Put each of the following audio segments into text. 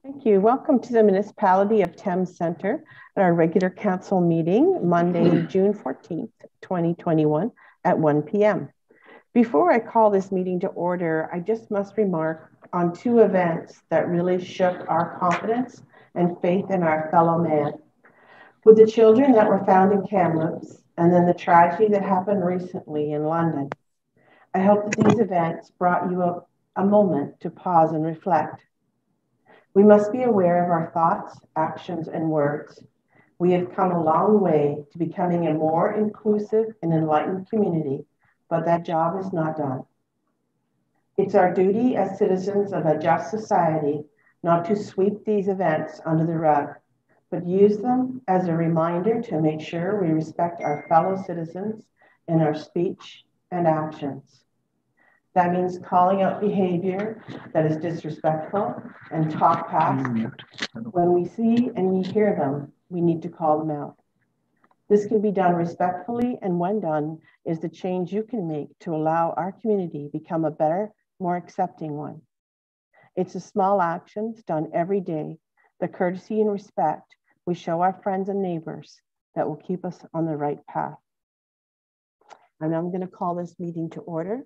Thank you. Welcome to the Municipality of Thames Centre at our regular council meeting, Monday, June 14th, 2021 at 1 p.m. Before I call this meeting to order, I just must remark on two events that really shook our confidence and faith in our fellow man. With the children that were found in Kamloops and then the tragedy that happened recently in London. I hope that these events brought you a moment to pause and reflect. We must be aware of our thoughts, actions, and words. We have come a long way to becoming a more inclusive and enlightened community, but that job is not done. It's our duty as citizens of a just society not to sweep these events under the rug, but use them as a reminder to make sure we respect our fellow citizens in our speech and actions. That means calling out behavior that is disrespectful and talk past. When we see and we hear them, we need to call them out. This can be done respectfully, and when done, is the change you can make to allow our community become a better, more accepting one. It's the small actions done every day, the courtesy and respect we show our friends and neighbors that will keep us on the right path. And I'm going to call this meeting to order.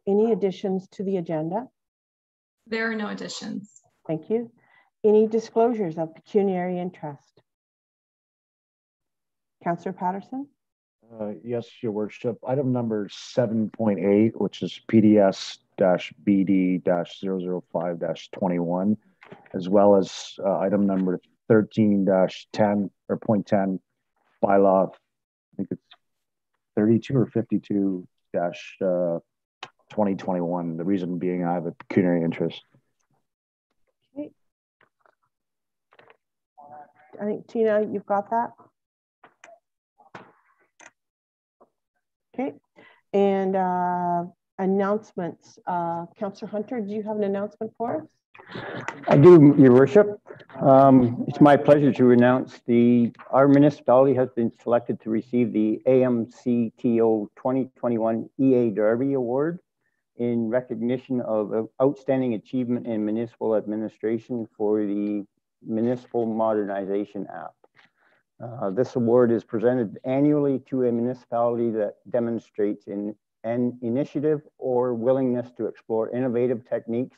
Any additions to the agenda? There are no additions. Thank you. Any disclosures of pecuniary interest? Councillor Patterson? Yes, Your Worship. Item number 7.8, which is PDS-BD-005-21, as well as item number 13-10 or point 10, bylaw, I think it's 32 or 52 2021. The reason being I have a pecuniary interest. Okay. I think, Tina, you've got that? Okay. And announcements. Councillor Hunter, do you have an announcement for us? I do, Your Worship. It's my pleasure to announce our municipality has been selected to receive the AMCTO 2021 EA Derby Award in recognition of outstanding achievement in municipal administration for the Municipal Modernization App. This award is presented annually to a municipality that demonstrates an initiative or willingness to explore innovative techniques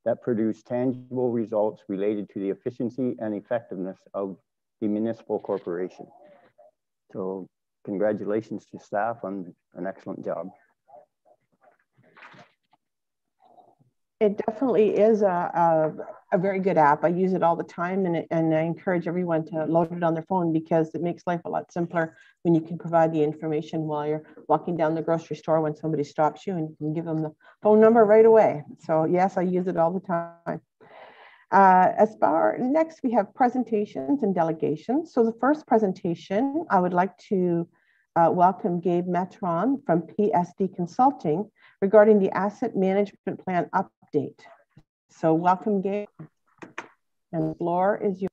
that produce tangible results related to the efficiency and effectiveness of the municipal corporation. So congratulations to staff on an excellent job. It definitely is a very good app. I use it all the time, and I encourage everyone to load it on their phone because it makes life a lot simpler when you can provide the information while you're walking down the grocery store when somebody stops you, and you can give them the phone number right away. So yes, I use it all the time. Next, we have presentations and delegations. So the first presentation, I would like to welcome Gabe Metron from PSD Consulting regarding the asset management plan update. So welcome, Gabe. And the floor is yours.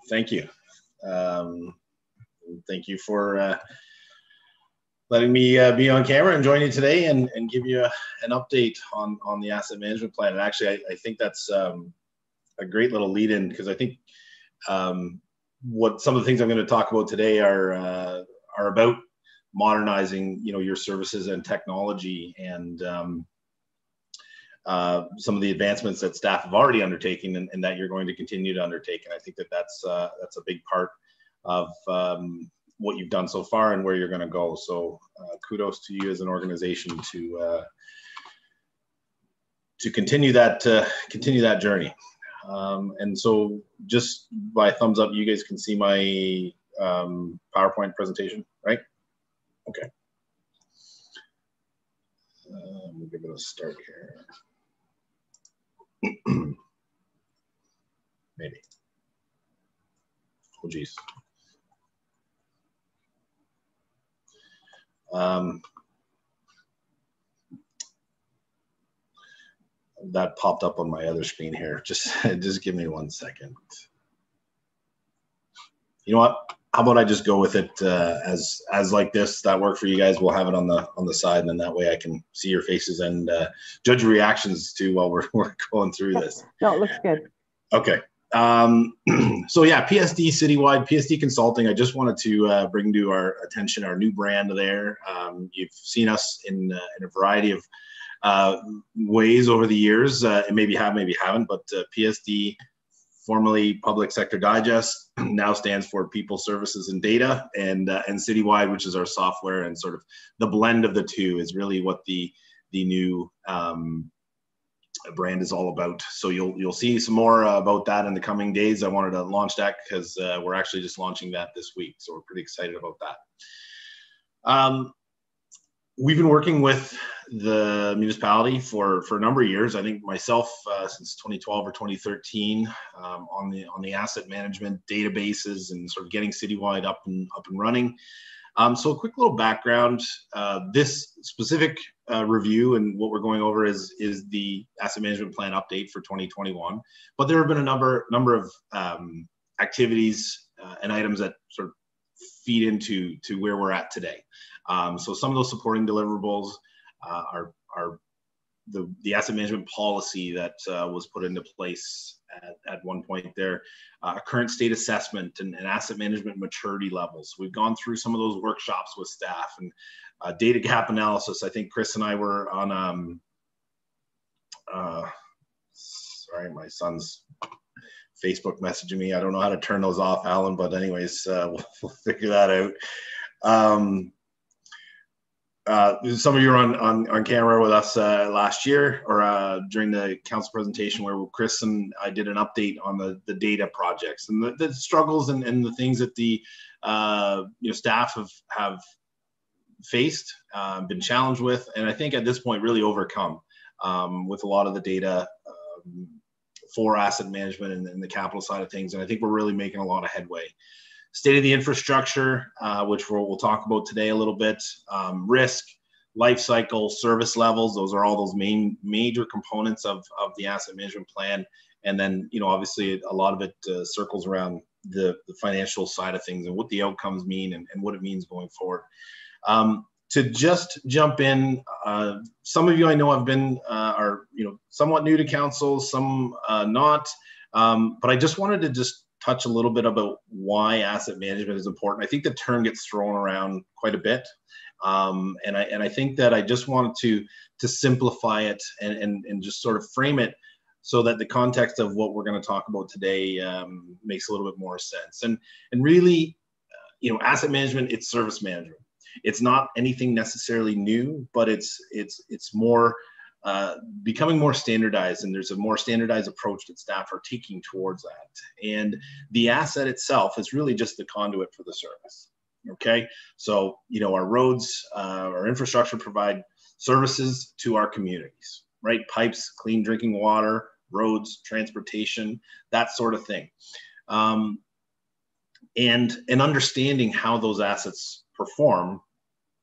Thank you. Thank you for letting me be on camera and join you today and give you an update on the asset management plan. And actually, I think that's a great little lead in, because I think what some of the things I'm going to talk about today are about modernizing, your services and technology, and some of the advancements that staff have already undertaken and that you're going to continue to undertake. And I think that's a big part of what you've done so far and where you're going to go. So kudos to you as an organization to continue that journey. And so just by thumbs up, you guys can see my PowerPoint presentation, right? Okay. We'll give it a start here. Maybe. Oh, geez. That popped up on my other screen here. Just give me 1 second. You know what? how about I just go with it as like this? That work for you guys? We'll have it on the side, and then that way I can see your faces and judge reactions too while we're going through this. No, it looks good. Okay. So yeah, PSD Citywide, PSD Consulting. I just wanted to bring to our attention our new brand there. You've seen us in a variety of ways over the years. Maybe have, maybe haven't, but PSD, formerly Public Sector Digest, now stands for People, Services, and Data, and Citywide, which is our software, and sort of the blend of the two is really what the new brand is all about. So you'll see some more about that in the coming days. I wanted to launch that because we're actually just launching that this week, so we're pretty excited about that. We've been working with the municipality for a number of years. I think myself since 2012 or 2013 on the asset management databases and sort of getting Citywide up and running. So a quick little background. This specific review and what we're going over is the asset management plan update for 2021. But there have been a number of activities and items that sort of feed into where we're at today. So some of those supporting deliverables are the asset management policy that was put into place at one point there, current state assessment and asset management maturity levels. We've gone through some of those workshops with staff and data gap analysis. I think Chris and I were on, sorry, my son's Facebook messaging me. I don't know how to turn those off, Alan, but anyways, we'll figure that out. Some of you were on camera with us last year or during the council presentation where Chris and I did an update on the data projects and the struggles and the things that the staff have faced, been challenged with, and I think at this point really overcome with a lot of the data for asset management and the capital side of things. And I think we're really making a lot of headway. State of the infrastructure, which we'll talk about today a little bit, risk, life cycle, service levels. Those are all those major components of the asset management plan. And then, obviously a lot of it circles around the financial side of things and what the outcomes mean and what it means going forward. To just jump in, some of you I know have been are somewhat new to council, some not, but I just wanted to just touch a little bit about why asset management is important. I think the term gets thrown around quite a bit, and I think that I just wanted to simplify it and just sort of frame it so that the context of what we're going to talk about today makes a little bit more sense. And really, asset management, it's service management. It's not anything necessarily new, but it's more becoming more standardized, and there's a more standardized approach that staff are taking towards that. And the asset itself is really just the conduit for the service. Okay, so our roads, our infrastructure provide services to our communities, right? Pipes, clean drinking water, roads, transportation, that sort of thing. And understanding how those assets perform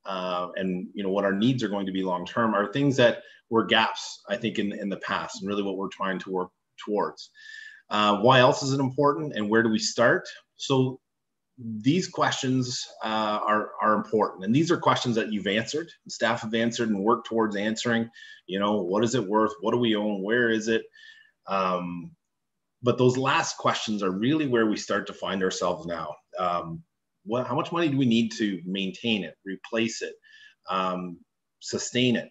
and what our needs are going to be long term are things that were gaps, I think, in the past, and really what we're trying to work towards. Why else is it important, and where do we start? So these questions are important, and these are questions that you've answered, staff have answered and worked towards answering. What is it worth? What do we own? Where is it? But those last questions are really where we start to find ourselves now. How much money do we need to maintain it, replace it, sustain it?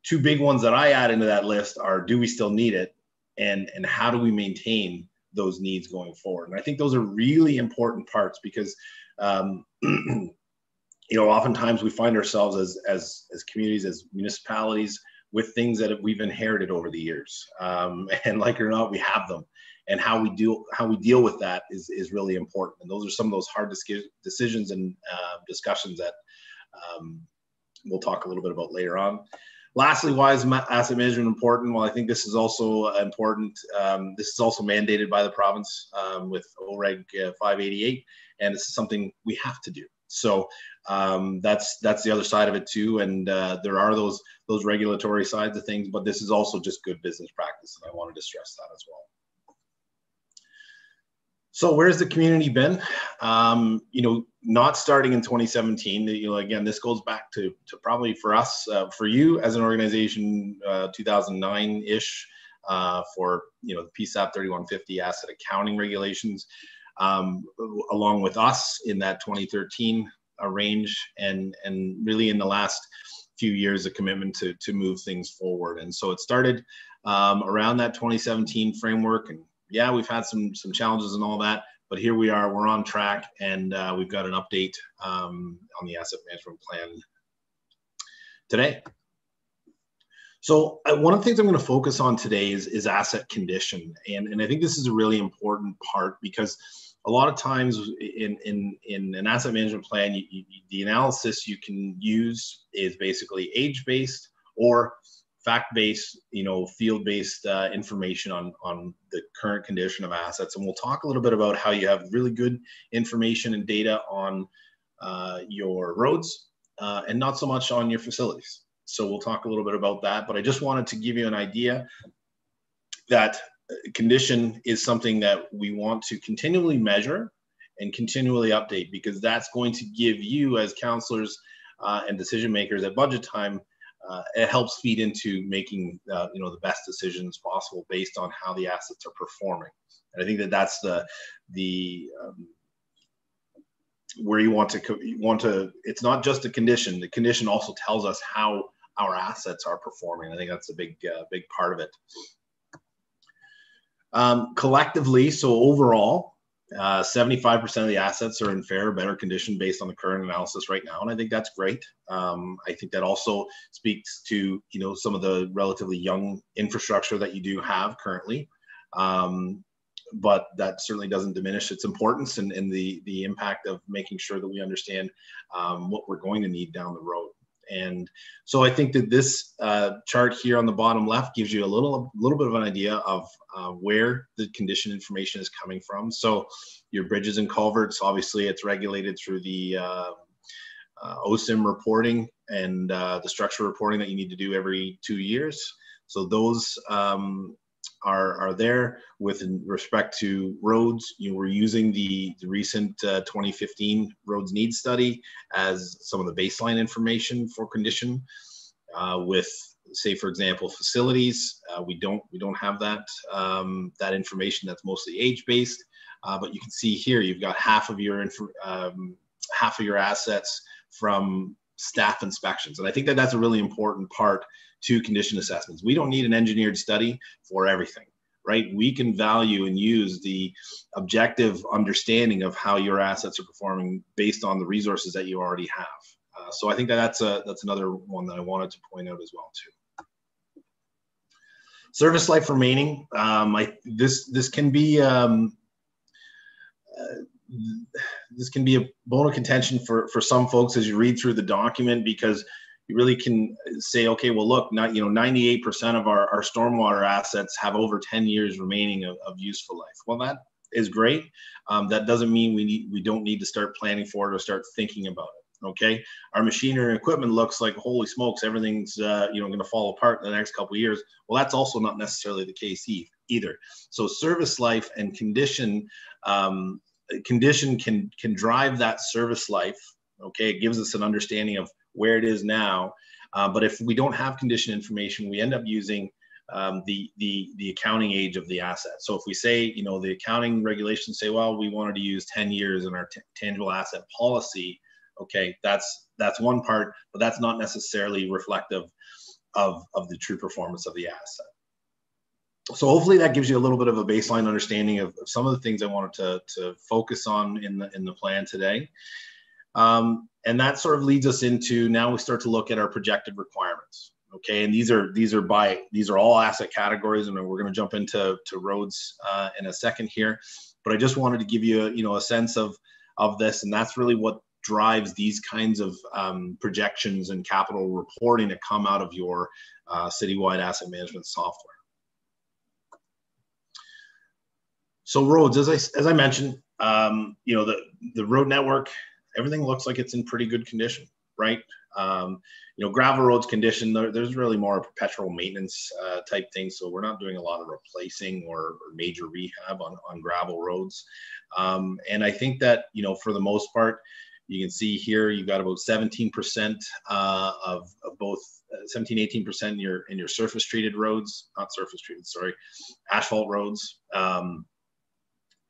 Two big ones that I add into that list are, do we still need it? And how do we maintain those needs going forward? And I think those are really important parts because, oftentimes we find ourselves as communities, as municipalities, with things that we've inherited over the years. And like it or not, we have them. And how we deal with that is really important. And those are some of those hard decisions and discussions that we'll talk a little bit about later on. Lastly, why is asset management important? Well, I think this is also important. This is also mandated by the province with OREG 588, and this is something we have to do. So that's the other side of it too. And there are those regulatory sides of things, but this is also just good business practice, and I wanted to stress that as well. So where's the community been? You know, not starting in 2017. You know, again, this goes back to probably for us, for you as an organization, 2009-ish, for, you know, the PSAP 3150 asset accounting regulations, along with us in that 2013 range, and really in the last few years, a commitment to move things forward. And so it started around that 2017 framework, and yeah, we've had some challenges and all that, but here we are, we're on track, and we've got an update on the asset management plan today. So one of the things I'm going to focus on today is asset condition, and I think this is a really important part, because a lot of times in an asset management plan, the analysis you can use is basically age-based or fact-based, you know, field-based information on the current condition of assets. And we'll talk a little bit about how you have really good information and data on your roads and not so much on your facilities. So we'll talk a little bit about that, but I just wanted to give you an idea that condition is something that we want to continually measure and continually update, because that's going to give you as counselors and decision makers at budget time, it helps feed into making you know, the best decisions possible based on how the assets are performing. And I think that that's the where you want to, it's not just a condition. The condition also tells us how our assets are performing. I think that's a big part of it. Collectively, so overall, 75% of the assets are in fair or better condition based on the current analysis right now, and I think that's great. I think that also speaks to, you know, some of the relatively young infrastructure that you do have currently, but that certainly doesn't diminish its importance and the impact of making sure that we understand what we're going to need down the road. And so I think that this chart here on the bottom left gives you a little bit of an idea of where the condition information is coming from. So your bridges and culverts, obviously it's regulated through the OSIM reporting and the structure reporting that you need to do every 2 years. So those are there. With respect to roads, you know, we're using the recent 2015 roads needs study as some of the baseline information for condition. With, say, for example, facilities, we don't have that that information. That's mostly age based, but you can see here you've got half of your assets from staff inspections, and I think that that's a really important part to condition assessments. We don't need an engineered study for everything, right? We can value and use the objective understanding of how your assets are performing based on the resources that you already have. So I think that that's another one that I wanted to point out as well too. Service life remaining. This can be a bone of contention for some folks as you read through the document, because you really can say, okay, well, look, 98% of our stormwater assets have over 10 years remaining of useful life. Well, that is great. That doesn't mean we don't need to start planning for it or start thinking about it. Okay, our machinery and equipment looks like, holy smokes, everything's going to fall apart in the next couple of years. Well, that's also not necessarily the case either. So service life and condition can drive that service life. Okay, it gives us an understanding of where it is now, but if we don't have condition information, we end up using the accounting age of the asset. So if we say, the accounting regulations say, well, we wanted to use 10 years in our tangible asset policy, okay, that's one part, but that's not necessarily reflective of the true performance of the asset. So hopefully that gives you a little bit of a baseline understanding of some of the things I wanted to focus on in the plan today. And that sort of leads us into, now we start to look at our projected requirements. Okay, and these are all asset categories, and we're going to jump into roads in a second here. But I just wanted to give you a sense of this, and that's really what drives these kinds of projections and capital reporting that come out of your citywide asset management software. So roads, as I mentioned, the road network, everything looks like it's in pretty good condition, right? Gravel roads condition, there's really more perpetual maintenance type thing. So we're not doing a lot of replacing or major rehab on gravel roads. And I think that, for the most part, you can see here, you've got about 17% of both 17-18% in your surface treated roads, not surface treated, sorry, asphalt roads. And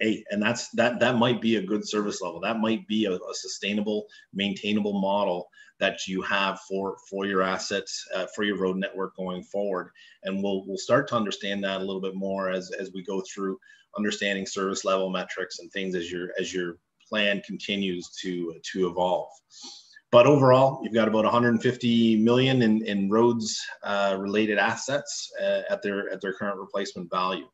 that might be a good service level. That might be a sustainable, maintainable model that you have for your assets, for your road network going forward. And we'll start to understand that a little bit more as we go through understanding service level metrics and things as your plan continues to evolve. But overall, you've got about 150 million in roads related assets at their current replacement value.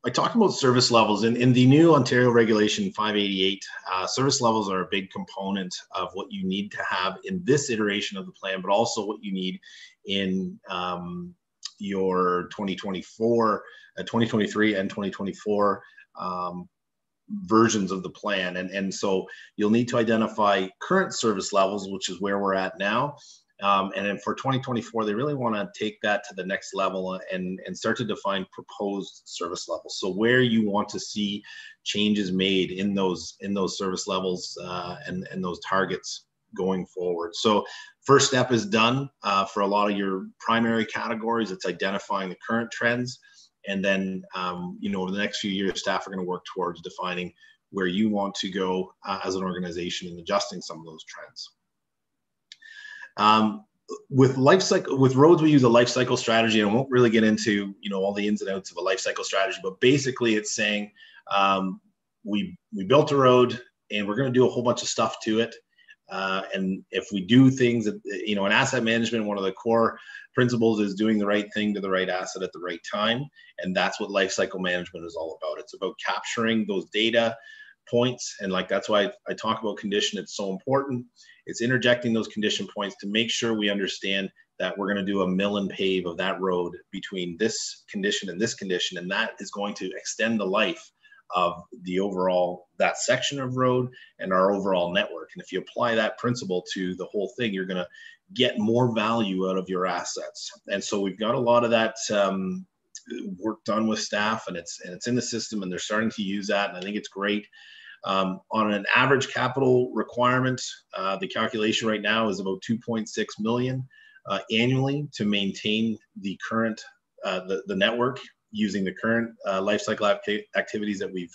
I talked about service levels in the new Ontario Regulation 588. Service levels are a big component of what you need to have in this iteration of the plan, but also what you need in your 2024, 2023 and 2024 versions of the plan. And so you'll need to identify current service levels, which is where we're at now. And then for 2024, they really want to take that to the next level and start to define proposed service levels. So where you want to see changes made in those service levels and those targets going forward. So first step is done for a lot of your primary categories. It's identifying the current trends. And then, over the next few years, staff are going to work towards defining where you want to go as an organization and adjusting some of those trends. With roads, we use a life cycle strategy, and I won't really get into all the ins and outs of a life cycle strategy, but basically it's saying we built a road and we're going to do a whole bunch of stuff to it, and if we do things that, in asset management, one of the core principles is doing the right thing to the right asset at the right time, and that's what life cycle management is all about. It's about capturing those data points, and that's why I talk about condition. It's so important. It's interjecting those condition points to make sure we understand that we're going to do a mill and pave of that road between this condition, and that is going to extend the life of the overall, that section of road and our overall network. And if you apply that principle to the whole thing, you're going to get more value out of your assets. And so we've got a lot of that work done with staff, and it's in the system, and they're starting to use that, and I think it's great. On an average capital requirement, the calculation right now is about 2.6 million annually to maintain the current the network using the current life cycle activities that we've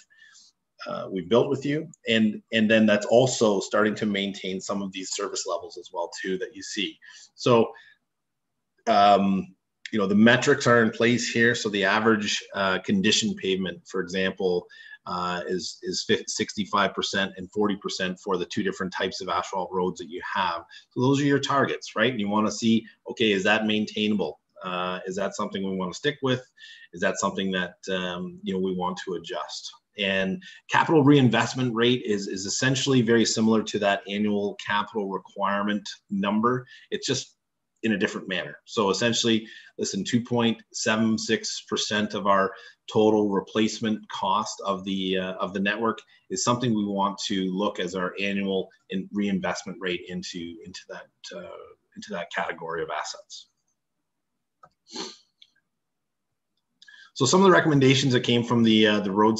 built with you, and then that's also starting to maintain some of these service levels as well too that you see. So the metrics are in place here. So the average condition pavement, for example, is 65% and 40% for the two different types of asphalt roads that you have. So those are your targets, right? And you want to see, okay, is that maintainable? Is that something we want to stick with? Is that something that we want to adjust? And capital reinvestment rate is essentially very similar to that annual capital requirement number. It's just in a different manner. So essentially, listen, 2.76% of our total replacement cost of the network is something we want to look as our annual reinvestment rate into that category of assets. So some of the recommendations that came from the road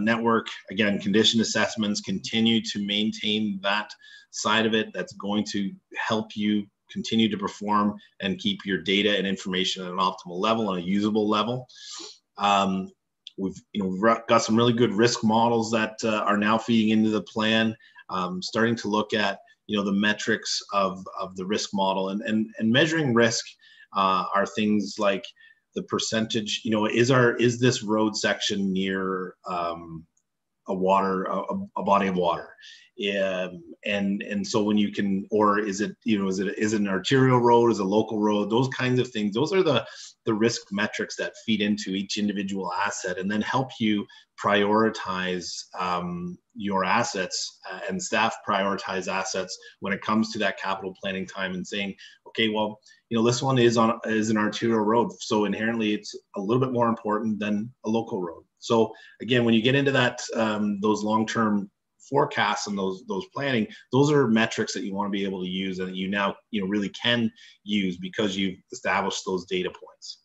network, again, condition assessments, continue to maintain that side of it. That's going to help you continue to perform and keep your data and information at an optimal level, on a usable level. We've got some really good risk models that are now feeding into the plan, starting to look at the metrics of the risk model, and measuring risk are things like the percentage. Is this road section near a body of water? And so when you can, or is it an arterial road, is it a local road? Those kinds of things. Those are the risk metrics that feed into each individual asset, and then help you prioritize your assets, and staff prioritize assets when it comes to that capital planning time, and saying, okay, well, this one is an arterial road, so inherently it's a little bit more important than a local road. So again, when you get into that those long-term forecasts and those planning, those are metrics that you want to be able to use and that you now really can use because you've established those data points.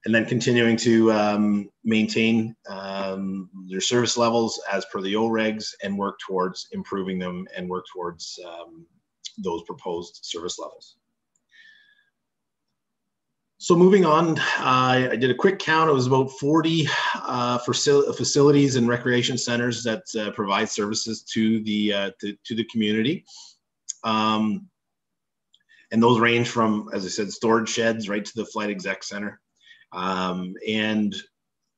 And then continuing to maintain their service levels as per the OREGs and work towards improving them and work towards those proposed service levels. So moving on, I did a quick count. It was about 40 facilities and recreation centers that provide services to the community. And those range from, as I said, storage sheds right to the flight exec center. And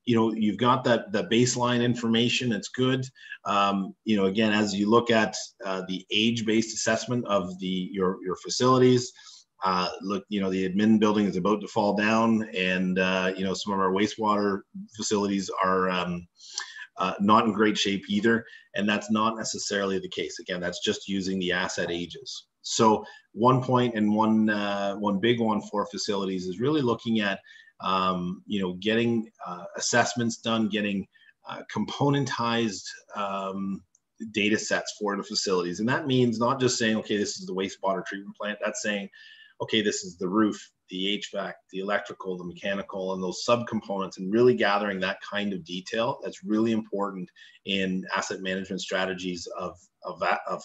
you've got that baseline information. It's good. Again, as you look at the age-based assessment of your facilities, look, the admin building is about to fall down, and some of our wastewater facilities are not in great shape either, and that's not necessarily the case. Again, that's just using the asset ages. So one point and one big one for facilities is really looking at getting assessments done, getting componentized data sets for the facilities. And that means not just saying, okay, this is the wastewater treatment plant. That's saying, okay, this is the roof, the HVAC, the electrical, the mechanical, and those subcomponents, and really gathering that kind of detail. That's really important in asset management strategies of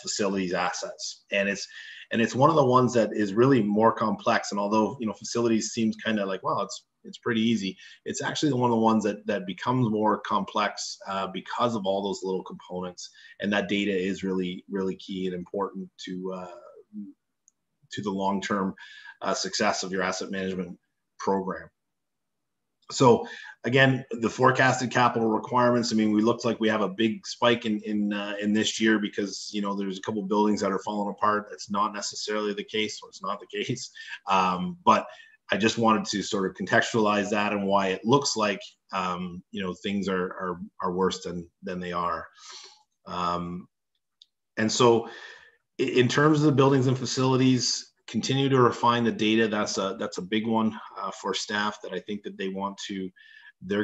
facilities assets. And it's one of the ones that is really more complex. And although facilities seems kind of like, well, it's pretty easy, it's actually one of the ones that becomes more complex because of all those little components. And that data is really, really key and important to the long-term success of your asset management program. So again, the forecasted capital requirements, I mean, we looked like we have a big spike in this year because, there's a couple of buildings that are falling apart. That's not necessarily the case, or it's not the case. But I just wanted to sort of contextualize that and why it looks like, things are worse than they are. And so in terms of the buildings and facilities, continue to refine the data. That's a big one for staff that I think that they're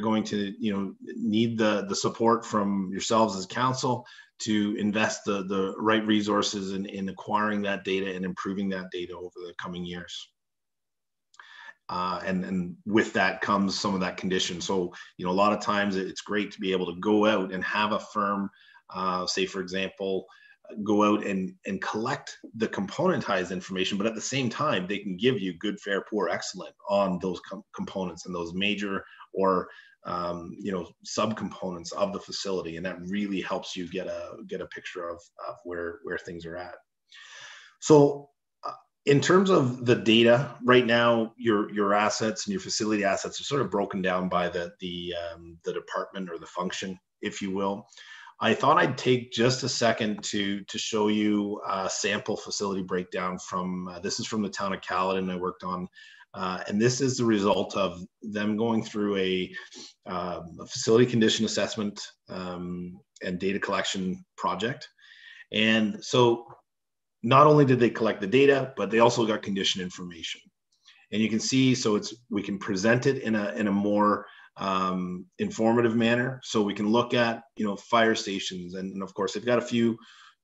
going to need the support from yourselves as council to invest the right resources in acquiring that data and improving that data over the coming years. And with that comes some of that condition. So, a lot of times it's great to be able to go out and have a firm, say, for example, go out and collect the componentized information, but at the same time, they can give you good, fair, poor, excellent on those components and those major or subcomponents of the facility. And that really helps you get a picture of where things are at. So in terms of the data, right now, your assets and your facility assets are sort of broken down by the department or the function, if you will. I thought I'd take just a second to show you a sample facility breakdown from, this is from the town of Caledon I worked on. And this is the result of them going through a facility condition assessment and data collection project. And so not only did they collect the data, but they also got condition information. And you can see, so we can present it in a more informative manner. So we can look at, fire stations, and of course they've got a few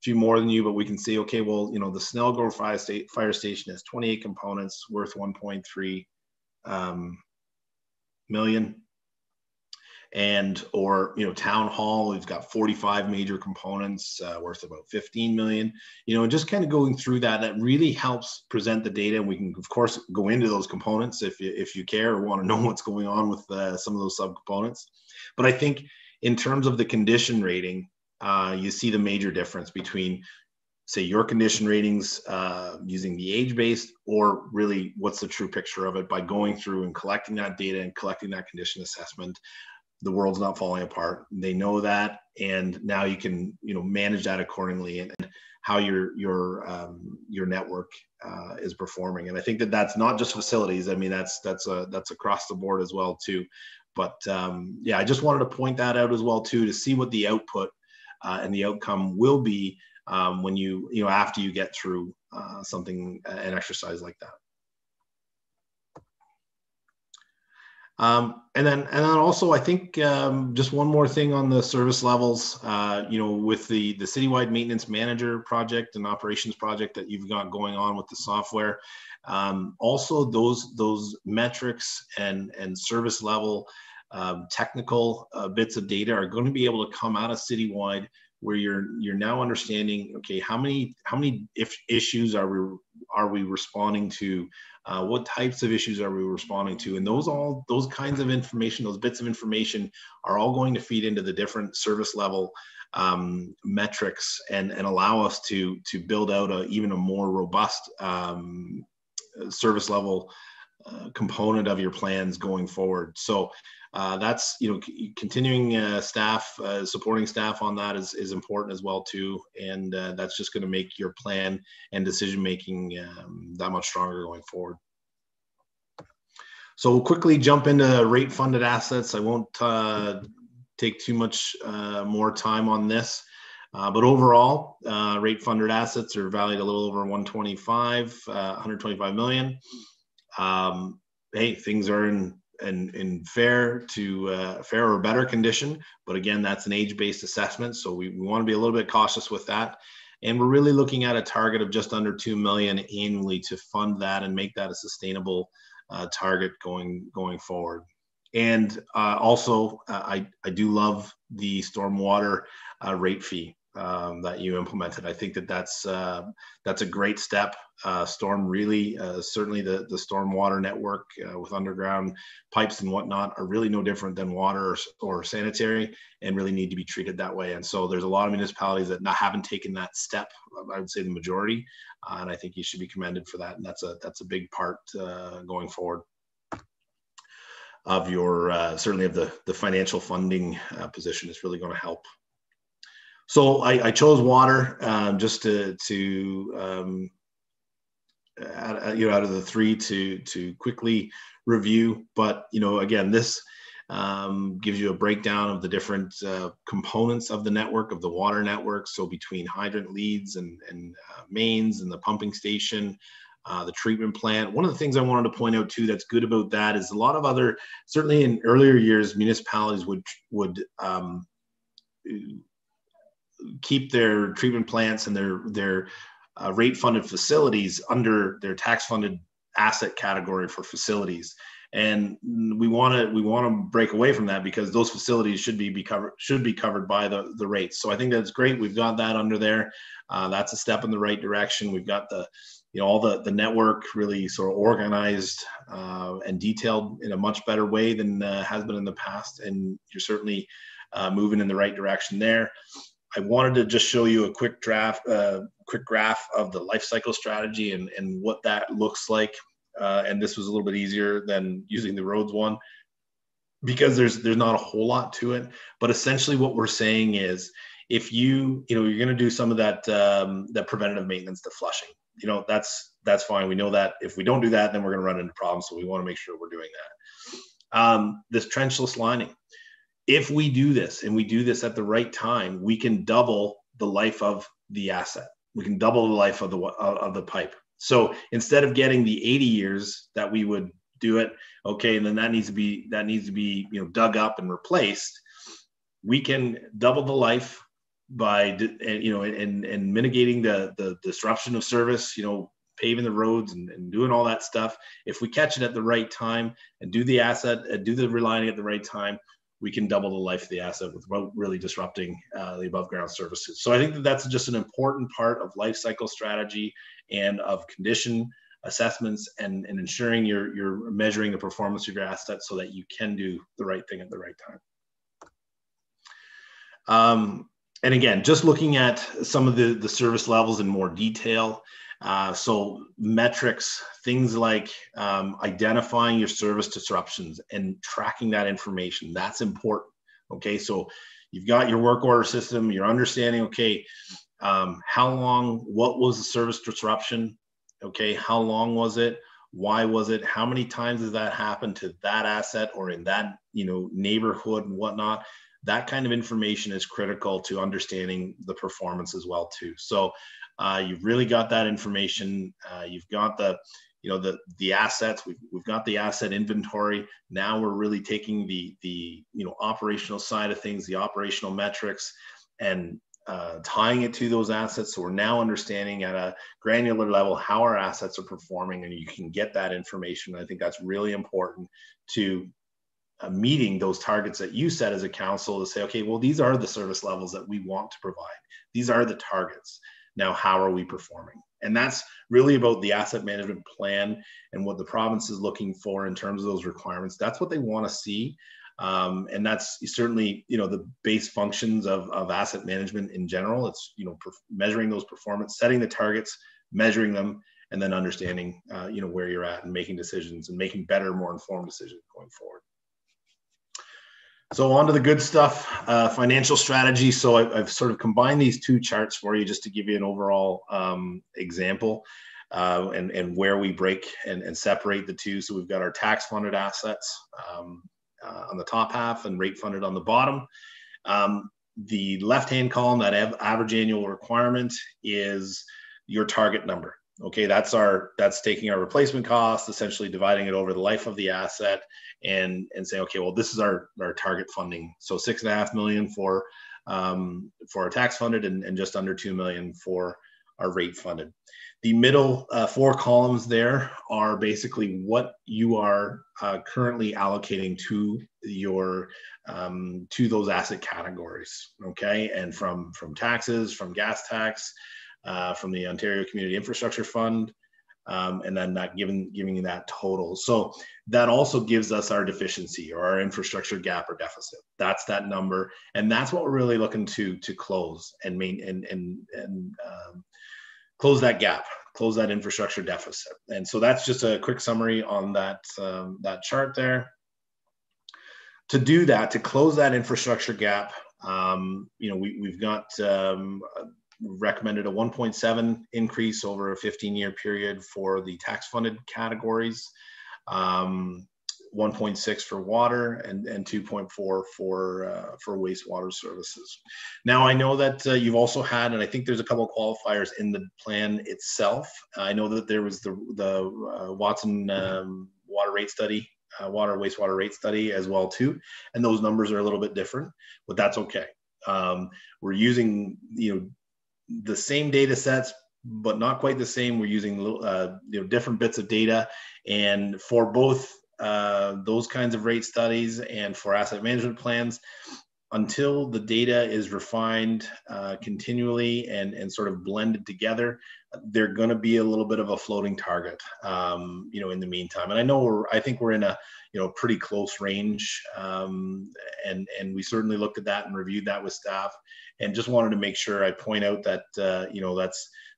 more than you, but we can see, okay, well, the Snellgrove fire station has 28 components worth 1.3 million. And, or, town hall, we've got 45 major components worth about 15 million, and just kind of going through that really helps present the data. And we can, of course, go into those components if you care or want to know what's going on with some of those subcomponents. But I think in terms of the condition rating, you see the major difference between, say, your condition ratings using the age-based, or really what's the true picture of it by going through and collecting that data and collecting that condition assessment. The world's not falling apart. They know that, and now you can manage that accordingly, and how your network is performing. And I think that's not just facilities. I mean, that's across the board as well too. But yeah, I just wanted to point that out as well too, to see what the output and the outcome will be when after you get through an exercise like that. And then also, I think just one more thing on the service levels, with the citywide maintenance manager project and operations project that you've got going on with the software. Also, those metrics and service level technical bits of data are going to be able to come out of citywide, where you're now understanding, okay, how many issues are we responding to, what types of issues are we responding to, and those kinds of information, those bits of information are all going to feed into the different service level metrics and allow us to build out even a more robust service level component of your plans going forward. So that's, continuing staff, supporting staff on that is important as well too. And that's just going to make your plan and decision making that much stronger going forward. So we'll quickly jump into rate funded assets. I won't take too much more time on this. But overall, rate funded assets are valued a little over 125 million. Hey, things are in fair or better condition, but again, that's an age-based assessment, so we want to be a little bit cautious with that. And we're really looking at a target of just under 2 million annually to fund that and make that a sustainable target going forward. And also, I do love the stormwater rate fee that you implemented. I think that's a great step. Storm really, certainly the stormwater network with underground pipes and whatnot are really no different than water or sanitary, and really need to be treated that way. And so there's a lot of municipalities that haven't taken that step. I would say the majority, and I think you should be commended for that. And that's a big part going forward of your certainly of the financial funding position. Is really going to help. So I chose water just to out of the three to quickly review. But again, this gives you a breakdown of the different components of the network, of the water network. So between hydrant leads and mains and the pumping station, the treatment plant. One of the things I wanted to point out too that's good about that is a lot of other, certainly in earlier years, municipalities would keep their treatment plants and their rate funded facilities under their tax funded asset category for facilities. And we want to break away from that, because those facilities should be covered by the rates. So I think that's great. We've got that under there. That's a step in the right direction. We've got all the network really sort of organized and detailed in a much better way than has been in the past. And you're certainly moving in the right direction there. I wanted to just show you a quick graph of the life cycle strategy and what that looks like. And this was a little bit easier than using the roads one, because there's not a whole lot to it. But essentially what we're saying is, if you're going to do some of that preventative maintenance, the flushing, that's fine. We know that if we don't do that, then we're going to run into problems. So we want to make sure we're doing that. This trenchless lining. If we do this, and we do this at the right time, we can double the life of the asset. We can double the life of the pipe. So instead of getting the 80 years that we would do it, okay, and then that needs to be dug up and replaced, we can double the life by and mitigating the disruption of service, paving the roads and doing all that stuff. If we catch it at the right time and do the relining at the right time, we can double the life of the asset without really disrupting the above ground services. So I think that's just an important part of life cycle strategy and of condition assessments and ensuring you're measuring the performance of your assets so that you can do the right thing at the right time. And again, just looking at some of the service levels in more detail. So metrics, things like identifying your service disruptions and tracking that information, that's important. Okay, so you've got your work order system, you're understanding, okay, how long, what was the service disruption? Okay, how long was it? Why was it? How many times has that happened to that asset or in that neighborhood and whatnot? That kind of information is critical to understanding the performance as well too. So you've really got that information. You've got you know, the assets. We've got the asset inventory. Now we're really taking the you know, operational side of things, the operational metrics, and tying it to those assets. So we're now understanding at a granular level how our assets are performing, and you can get that information. I think that's really important to meeting those targets that you set as a council, to say, okay, well, these are the service levels that we want to provide. These are the targets. Now, how are we performing? And that's really about the asset management plan and what the province is looking for in terms of those requirements. That's what they want to see. And that's certainly, you know, the base functions of asset management in general. It's, you know, measuring those performance, setting the targets, measuring them, and then understanding, you know, where you're at and making decisions and making better, more informed decisions going forward. So on to the good stuff, financial strategy. So I've sort of combined these two charts for you just to give you an overall example and where we break and separate the two. So we've got our tax funded assets on the top half and rate funded on the bottom. The left-hand column, that average annual requirement, is your target number. Okay, that's taking our replacement cost, essentially dividing it over the life of the asset, and say, okay, well, this is our target funding. So $6.5 million for our tax funded, and just under $2 million for our rate funded. The middle four columns there are basically what you are currently allocating to your to those asset categories. Okay, and from taxes, from gas tax, from the Ontario Community Infrastructure Fund, and then that giving you that total. So that also gives us our deficiency or our infrastructure gap or deficit. That's that number, and that's what we're really looking to close and close that gap, close that infrastructure deficit. And so that's just a quick summary on that that chart there. To do that, to close that infrastructure gap, you know, we've got recommended a 1.7 increase over a 15-year period for the tax-funded categories, 1.6 for water, and 2.4 for wastewater services. Now, I know that you've also had, and I think there's a couple of qualifiers in the plan itself. I know that there was the Watson water rate study, water wastewater rate study as well too, and those numbers are a little bit different, but that's okay. We're using, you know, the same data sets, but not quite the same. We're using you know, different bits of data, and for both those kinds of rate studies and for asset management plans, until the data is refined continually and sort of blended together, they're going to be a little bit of a floating target, you know, in the meantime. And I think we're in a, you know, pretty close range, and we certainly looked at that and reviewed that with staff, and just wanted to make sure I point out that you know,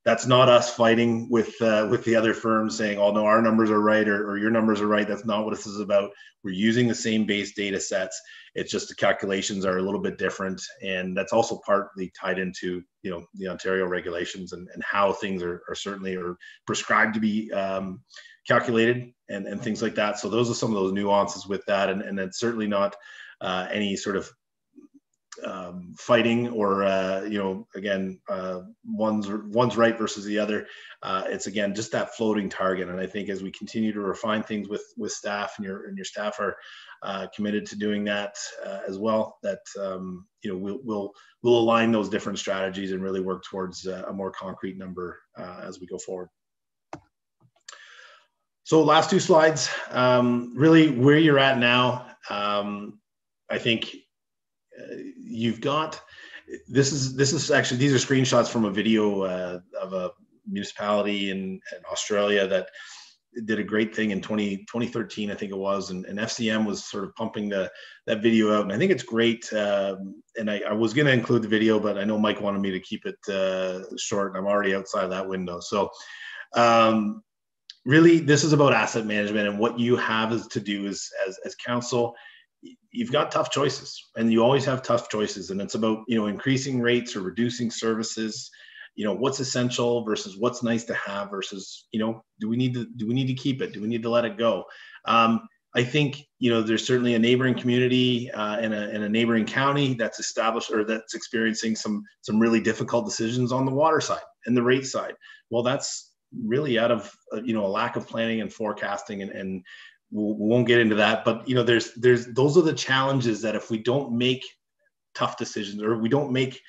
that's not us fighting with the other firms saying, oh no, our numbers are right, or your numbers are right. That's not what this is about. We're using the same base data sets. It's just the calculations are a little bit different, and that's also partly tied into, you know, the Ontario regulations and how things are certainly prescribed to be calculated and things like that. So those are some of those nuances with that, and it's certainly not any sort of fighting or you know, again, one's right versus the other. It's again just that floating target, and I think as we continue to refine things with staff, and your staff are committed to doing that as well, that you know, we'll align those different strategies and really work towards a more concrete number as we go forward. So last two slides, really where you're at now. I think you've got, this is actually, these are screenshots from a video of a municipality in Australia that did a great thing in 2013, I think it was, and FCM was sort of pumping that video out, and I think it's great. And I was going to include the video, but I know Mike wanted me to keep it short, and I'm already outside of that window. So really, this is about asset management, and what you have is to do is, as council, you've got tough choices, and you always have tough choices, and it's about, you know, increasing rates or reducing services. You know, what's essential versus what's nice to have versus, you know, do we need to keep it? Do we need to let it go? I think, you know, there's certainly a neighboring community and a neighboring county that's established or that's experiencing some really difficult decisions on the water side and the rate side. Well, that's really out of a lack of planning and forecasting, and we won't get into that. But there's those are the challenges that if we don't make tough decisions, or we don't make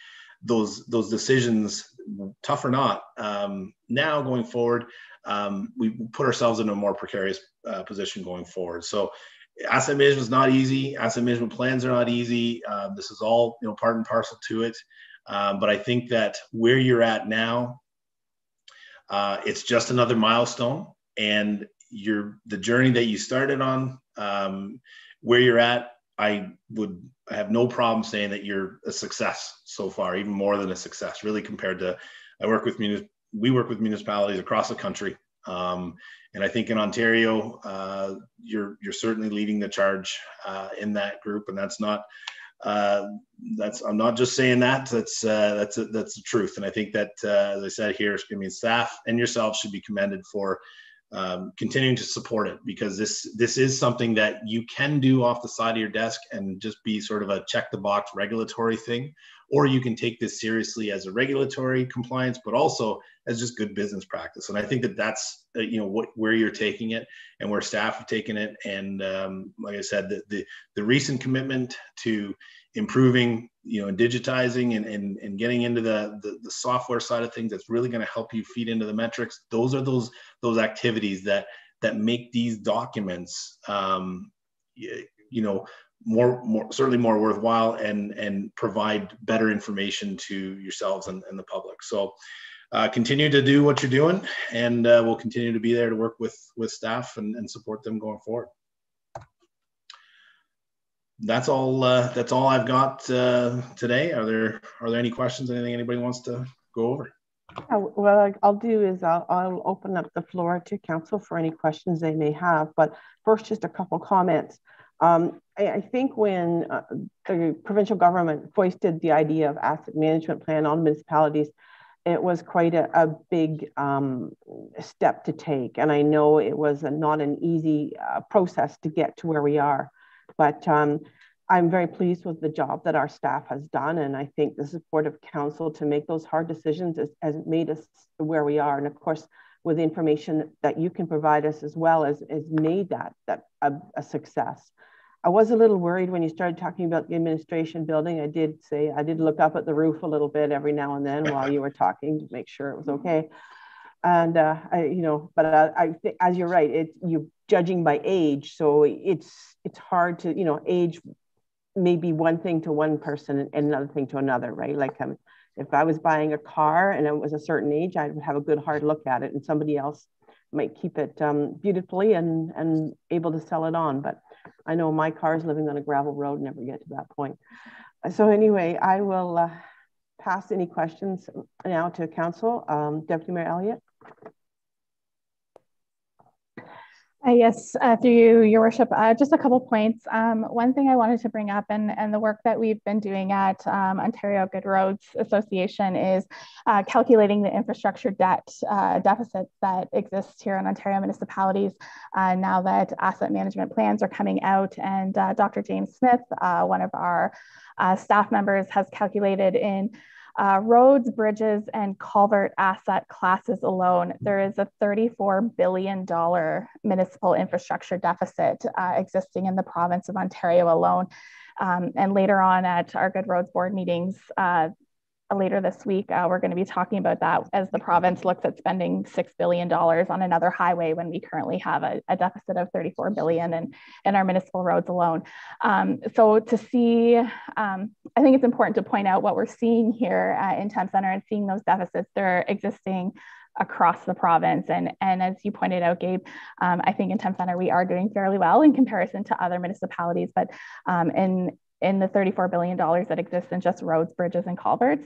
those decisions, tough or not, now going forward, we put ourselves in a more precarious position going forward. So asset management is not easy. Asset management plans are not easy. This is all part and parcel to it. But I think that where you're at now, it's just another milestone, and the journey that you started on, where you're at, I have no problem saying that you're a success so far, even more than a success, really, compared to, we work with municipalities across the country. And I think in Ontario, you're certainly leading the charge in that group, and that's not, I'm not just saying that. That's the truth. And I think that, as I said here, staff and yourself should be commended for continuing to support it, because this is something that you can do off the side of your desk and just be sort of a check the box regulatory thing, or you can take this seriously as a regulatory compliance, but also as just good business practice. And I think that that's where you're taking it and where staff have taken it. And like I said, the recent commitment to improving, digitizing and getting into the software side of things, that's really going to help you feed into the metrics. Those are those activities that make these documents, certainly more worthwhile and provide better information to yourselves and the public. So continue to do what you're doing, and we'll continue to be there to work with staff and support them going forward. That's all I've got today. Are there any questions? Anything anybody wants to go over? What I'll do is I'll open up the floor to council for any questions they may have. But first, just a couple comments. I think when the provincial government foisted the idea of asset management plan on municipalities, it was quite a big step to take. And I know it was not an easy process to get to where we are. But I'm very pleased with the job that our staff has done. And I think the support of council to make those hard decisions has made us where we are. And of course, with the information that you can provide us as well as made that a success. I was a little worried when you started talking about the administration building. I did look up at the roof a little bit every now and then while you were talking to make sure it was okay. And I think, as you're right, you're judging by age, so it's hard to age may be one thing to one person and another thing to another, right? Like if I was buying a car and it was a certain age, I would have a good hard look at it, and somebody else might keep it beautifully and able to sell it on. But I know my car's living on a gravel road, never get to that point. So anyway, I will pass any questions now to council. Deputy Mayor Elliott. Yes, through your worship, just a couple points. One thing I wanted to bring up, and the work that we've been doing at Ontario Good Roads Association, is calculating the infrastructure debt deficits that exist here in Ontario municipalities now that asset management plans are coming out. And Dr. James Smith, one of our staff members, has calculated in roads, bridges, and culvert asset classes alone, there is a $34 billion municipal infrastructure deficit existing in the province of Ontario alone. And later on at our Good Roads board meetings later this week, we're going to be talking about that as the province looks at spending $6 billion on another highway when we currently have a deficit of $34 billion in our municipal roads alone. So to see, I think it's important to point out what we're seeing here in Thames Centre and seeing those deficits. They're existing across the province. And as you pointed out, Gabe, I think in Thames Centre, we are doing fairly well in comparison to other municipalities, but in the $34 billion that exists in just roads, bridges, and culverts,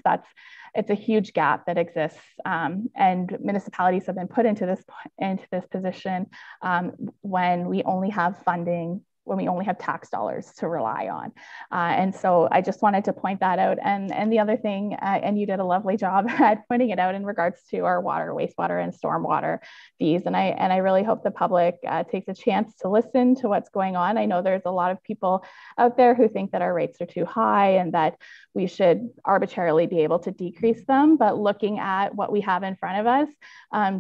it's a huge gap that exists. And municipalities have been put into this position when we only have funding when we only have tax dollars to rely on. And so I just wanted to point that out. And the other thing, and you did a lovely job at pointing it out in regards to our water, wastewater, and stormwater fees. And I really hope the public takes a chance to listen to what's going on. I know there's a lot of people out there who think that our rates are too high and that we should arbitrarily be able to decrease them. But looking at what we have in front of us,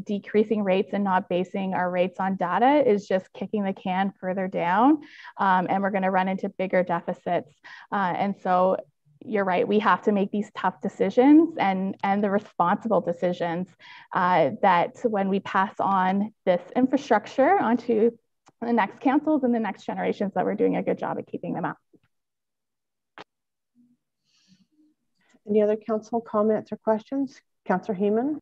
decreasing rates and not basing our rates on data is just kicking the can further down. And we're going to run into bigger deficits. And so you're right, we have to make these tough decisions and the responsible decisions that when we pass on this infrastructure onto the next councils and the next generations, that we're doing a good job at keeping them up. Any other council comments or questions? Councillor Heeman?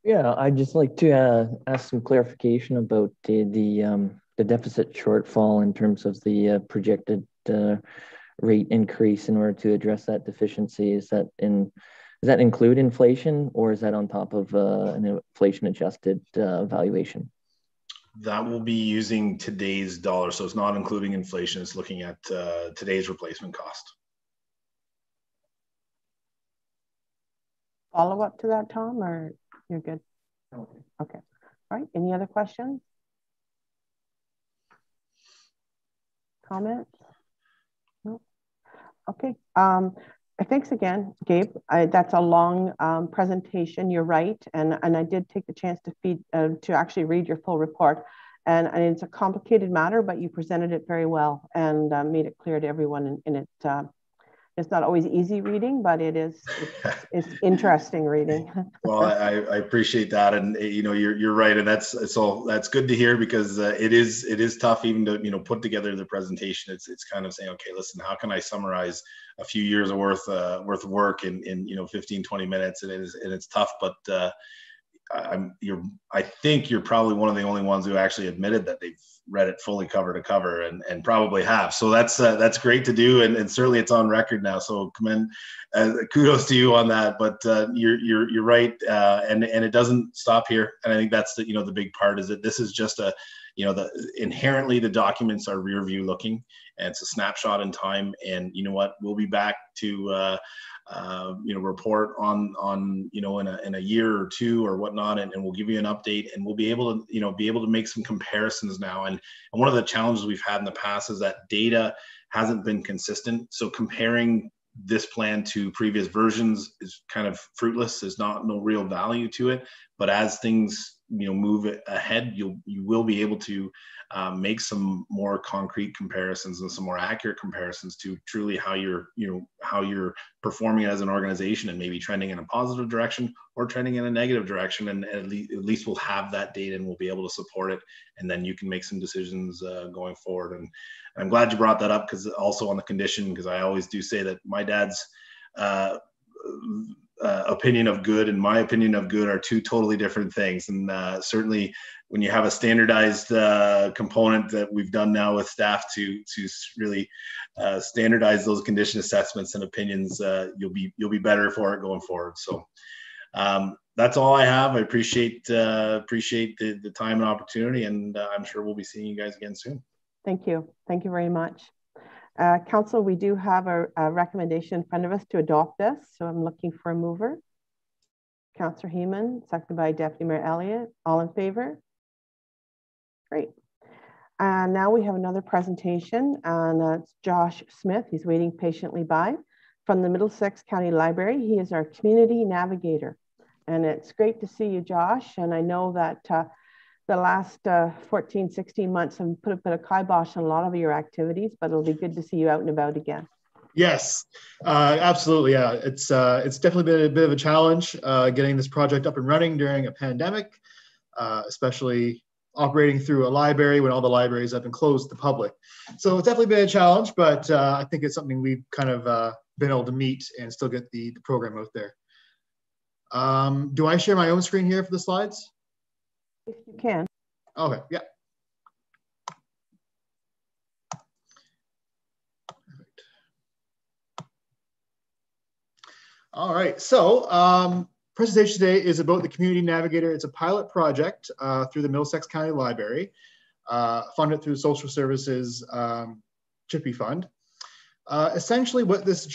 Yeah, I'd just like to ask some clarification about the deficit shortfall in terms of the projected rate increase in order to address that deficiency. Does that include inflation, or is that on top of an inflation adjusted valuation? That will be using today's dollar, so it's not including inflation. It's looking at today's replacement cost. Follow up to that, Tom, or you're good? Okay. Okay. All right. Any other questions? Comments? No. Okay. Thanks again, Gabe. That's a long presentation. You're right, and I did take the chance to actually read your full report, and it's a complicated matter, but you presented it very well and made it clear to everyone. And it's not always easy reading, but it's interesting reading. Well, I appreciate that, and you know, you're right, and that's good to hear, because it is tough even to put together the presentation. It's kind of saying, okay, listen, how can I summarize a few years of worth of work in 15-20 minutes, and it's tough, but I think you're probably one of the only ones who actually admitted that they've read it fully cover to cover, and probably have. So that's great to do, and certainly it's on record now. So kudos to you on that. But you're right, and it doesn't stop here. And I think that's the big part, is that this is just inherently the documents are rear view looking, and it's a snapshot in time. And you know what, we'll be back to report on in a year or two or whatnot, and we'll give you an update, and we'll be able to make some comparisons now. And one of the challenges we've had in the past is that data hasn't been consistent. So comparing this plan to previous versions is kind of fruitless. There's no real value to it. But as things move ahead, you will be able to make some more concrete comparisons and some more accurate comparisons to truly how you're performing as an organization, and maybe trending in a positive direction or trending in a negative direction. And at least we'll have that data, and we'll be able to support it, and then you can make some decisions going forward. And I'm glad you brought that up, because also on the condition, because I always do say that my dad's opinion of good and my opinion of good are two totally different things. And certainly when you have a standardized component that we've done now with staff to really standardize those condition assessments and opinions, you'll be better for it going forward. So that's all I have. I appreciate the time and opportunity, and I'm sure we'll be seeing you guys again soon. Thank you. Thank you very much. Council, we do have a recommendation in front of us to adopt this, so I'm looking for a mover. Councillor Heeman, seconded by Deputy Mayor Elliott. All in favor? Great. And now we have another presentation, and it's Josh Smith. He's waiting patiently by from the Middlesex County Library. He is our community navigator, and it's great to see you, Josh. And I know that the last 14, 16 months have put a bit of kibosh on a lot of your activities, but it'll be good to see you out and about again. Yes, absolutely. Yeah, it's definitely been a bit of a challenge getting this project up and running during a pandemic, especially operating through a library when all the libraries have been closed to the public. So it's definitely been a challenge, but I think it's something we've kind of been able to meet and still get the program out there. Do I share my own screen here for the slides? If you can. Okay, yeah. Perfect. All right, so presentation today is about the Community Navigator. It's a pilot project through the Middlesex County Library. fund it through social services Chippy Fund. Essentially what this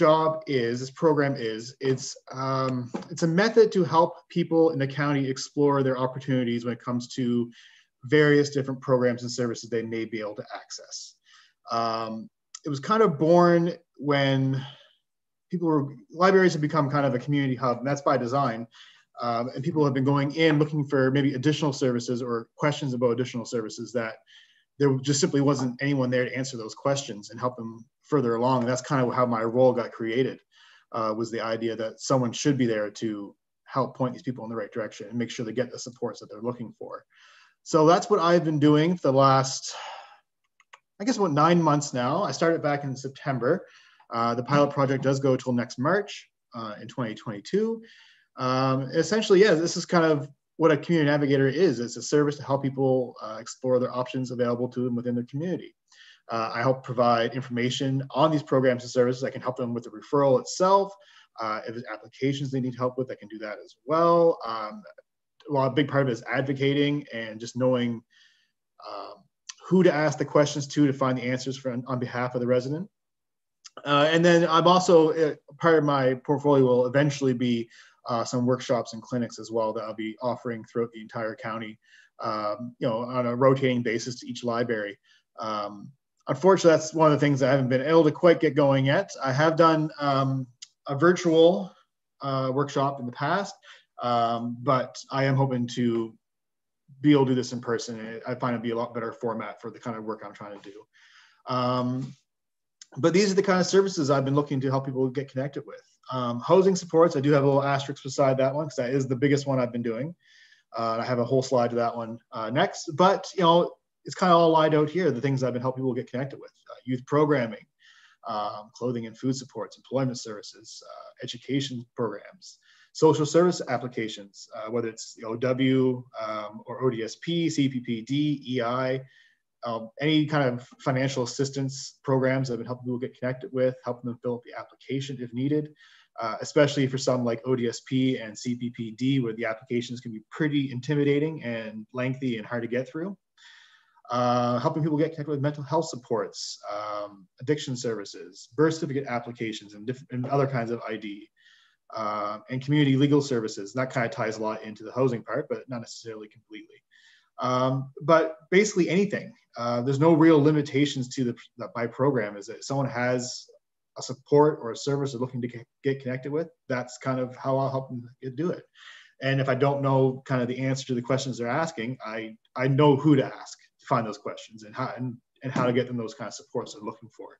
program is, it's a method to help people in the county explore their opportunities when it comes to various different programs and services they may be able to access. It was kind of born when libraries have become kind of a community hub, and that's by design. And people have been going in looking for maybe additional services or questions about additional services that there just simply wasn't anyone there to answer those questions and help them further along. And that's kind of how my role got created, was the idea that someone should be there to help point these people in the right direction and make sure they get the supports that they're looking for. So that's what I've been doing for the last, I guess, about 9 months now. I started back in September. The pilot project does go till next March in 2022. Essentially, yeah, this is kind of what a community navigator is. It's a service to help people explore their options available to them within their community. I help provide information on these programs and services. I can help them with the referral itself. If there's applications they need help with, I can do that as well. Well, a big part of it is advocating and just knowing who to ask the questions to find the answers on behalf of the resident. And then I'm also, part of my portfolio will eventually be some workshops and clinics as well that I'll be offering throughout the entire county, on a rotating basis to each library. Unfortunately, that's one of the things I haven't been able to quite get going yet. I have done a virtual workshop in the past, but I am hoping to be able to do this in person. I find it'd be a lot better format for the kind of work I'm trying to do. But these are the kind of services I've been looking to help people get connected with. Housing supports, I do have a little asterisk beside that one because that is the biggest one I've been doing. I have a whole slide to that one next, but it's kind of all lined out here, the things I've been helping people get connected with. Youth programming, clothing and food supports, employment services, education programs, social service applications, whether it's the OW or ODSP, CPPD, EI, any kind of financial assistance programs that have been helping people get connected with, helping them fill out the application if needed, especially for some like ODSP and CPPD, where the applications can be pretty intimidating and lengthy and hard to get through. Helping people get connected with mental health supports, addiction services, birth certificate applications, and other kinds of ID, and community legal services. And that kind of ties a lot into the housing part, but not necessarily completely. But basically anything. There's no real limitations to my program. Is that if someone has a support or a service they're looking to get connected with, that's kind of how I'll help them do it. And if I don't know kind of the answer to the questions they're asking, I know who to ask to find those questions and how to get them those kind of supports they're looking for.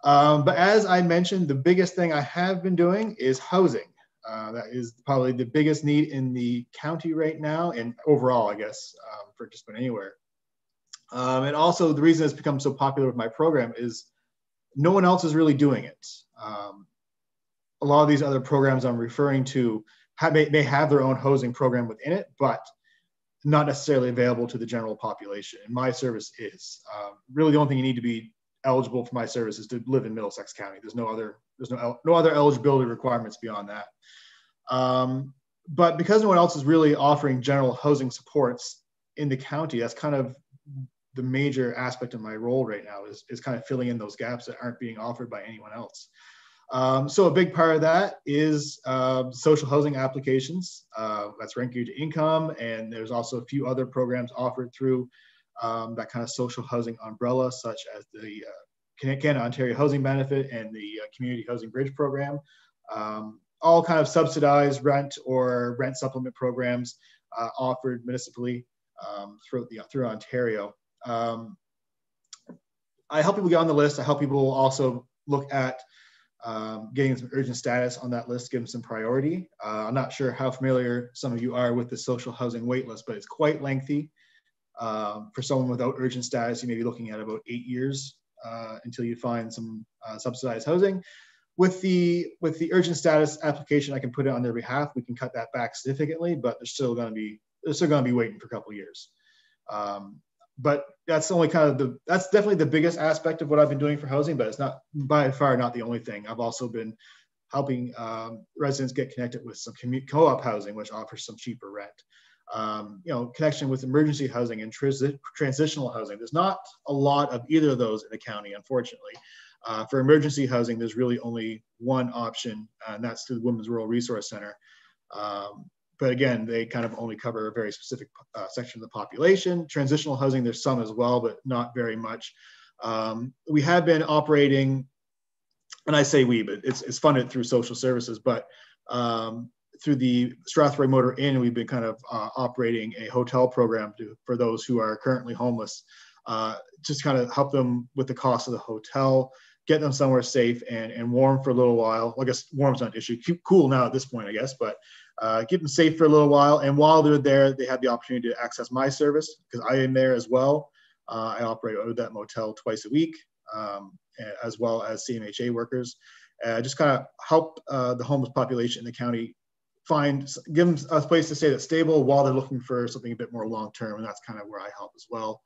But as I mentioned, the biggest thing I have been doing is housing. That is probably the biggest need in the county right now, and overall, I guess, for just about anywhere. And also the reason it's become so popular with my program is no one else is really doing it. A lot of these other programs I'm referring to may have their own housing program within it, but not necessarily available to the general population. And my service is. Really the only thing you need to be eligible for my service is to live in Middlesex County. There's no other eligibility requirements beyond that. But because no one else is really offering general housing supports in the county, that's kind of the major aspect of my role right now is kind of filling in those gaps that aren't being offered by anyone else. So a big part of that is social housing applications. That's rent geared to income, and there's also a few other programs offered through that kind of social housing umbrella, such as the Canada Ontario Housing Benefit and the Community Housing Bridge Program. All kind of subsidized rent or rent supplement programs offered municipally through Ontario. I help people get on the list. I help people also look at getting some urgent status on that list, give them some priority. I'm not sure how familiar some of you are with the social housing wait list, but it's quite lengthy. For someone without urgent status, you may be looking at about 8 years until you find some subsidized housing. With the urgent status application, I can put it on their behalf. We can cut that back significantly, but they're still going to be waiting for a couple of years. But that's only that's definitely the biggest aspect of what I've been doing for housing, but it's not by far not the only thing. I've also been helping residents get connected with some co-op housing, which offers some cheaper rent. connection with emergency housing and transitional housing. There's not a lot of either of those in the county, unfortunately. For emergency housing, there's really only one option, and that's through the Women's Rural Resource Center. But again, they kind of only cover a very specific section of the population. Transitional housing, there's some as well, but not very much. We have been operating, and I say we, but it's funded through social services, but through the Strathroy Motor Inn, we've been kind of operating a hotel program for those who are currently homeless, just kind of help them with the cost of the hotel, get them somewhere safe and warm for a little while. Well, I guess warm's not an issue. Keep cool now at this point, I guess, but keep them safe for a little while. And while they're there, they have the opportunity to access my service because I am there as well. I operate out of that motel twice a week, as well as CMHA workers. Just kind of help the homeless population in the county give them a place to stay that's stable while they're looking for something a bit more long-term, and that's kind of where I help as well.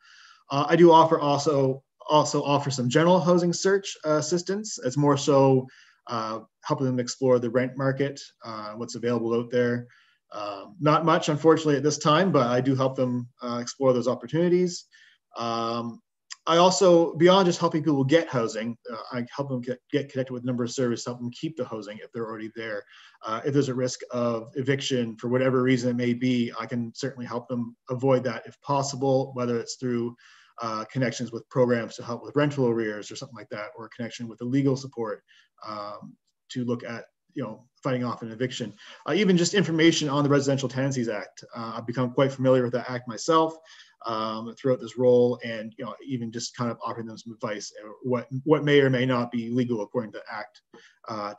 I do also offer some general housing search assistance. It's more so helping them explore the rent market, what's available out there. Not much, unfortunately, at this time, but I do help them explore those opportunities. I also, beyond just helping people get housing, I help them get connected with a number of services, help them keep the housing if they're already there. If there's a risk of eviction for whatever reason it may be, I can certainly help them avoid that if possible, whether it's through connections with programs to help with rental arrears or something like that, or a connection with the legal support to look at fighting off an eviction. Even just information on the Residential Tenancies Act. I've become quite familiar with that act myself throughout this role, and even just kind of offering them some advice what may or may not be legal according to the act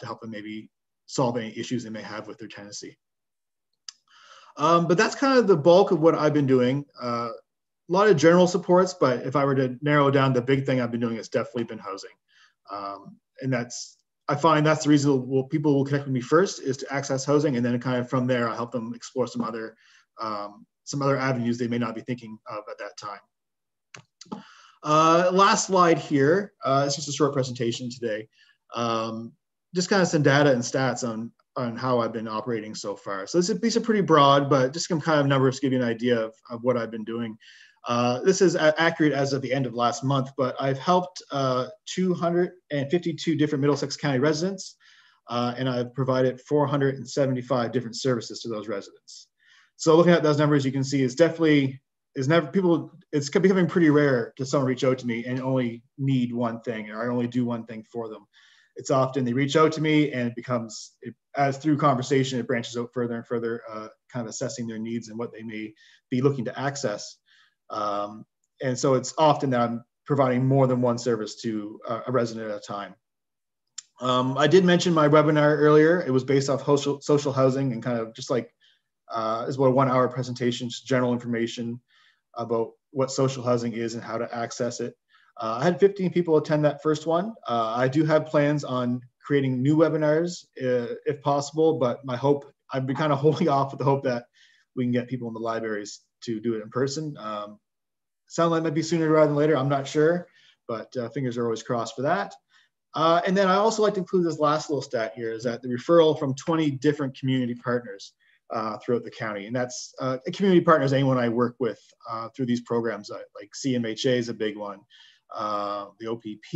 to help them maybe solve any issues they may have with their tenancy. But that's kind of the bulk of what I've been doing. A lot of general supports, but if I were to narrow down, the big thing I've been doing has definitely been housing. And I find that's the reason people will connect with me first, is to access housing, and then kind of from there I help them explore some other avenues they may not be thinking of at that time. Last slide here. It's just a short presentation today. Just kind of some data and stats on how I've been operating so far. So these are pretty broad, but just some kind of numbers to give you an idea of what I've been doing. This is accurate as of the end of last month, but I've helped 252 different Middlesex County residents, and I've provided 475 different services to those residents. So looking at those numbers, you can see it's becoming pretty rare to someone reach out to me and only need one thing, or I only do one thing for them. It's often they reach out to me and as through conversation, it branches out further and further, kind of assessing their needs and what they may be looking to access. And so it's often that I'm providing more than one service to a resident at a time. I did mention my webinar earlier. It was based off social housing, and kind of just like is about a 1-hour presentation, just general information about what social housing is and how to access it. I had 15 people attend that first one. I do have plans on creating new webinars if possible, but I've been kind of holding off with the hope that we can get people in the libraries to do it in person. Sound like it might be sooner rather than later, I'm not sure, but fingers are always crossed for that. And then I also like to include this last little stat here, is that the referral from 20 different community partners throughout the county. And that's community partners, anyone I work with through these programs, like CMHA is a big one, the OPP,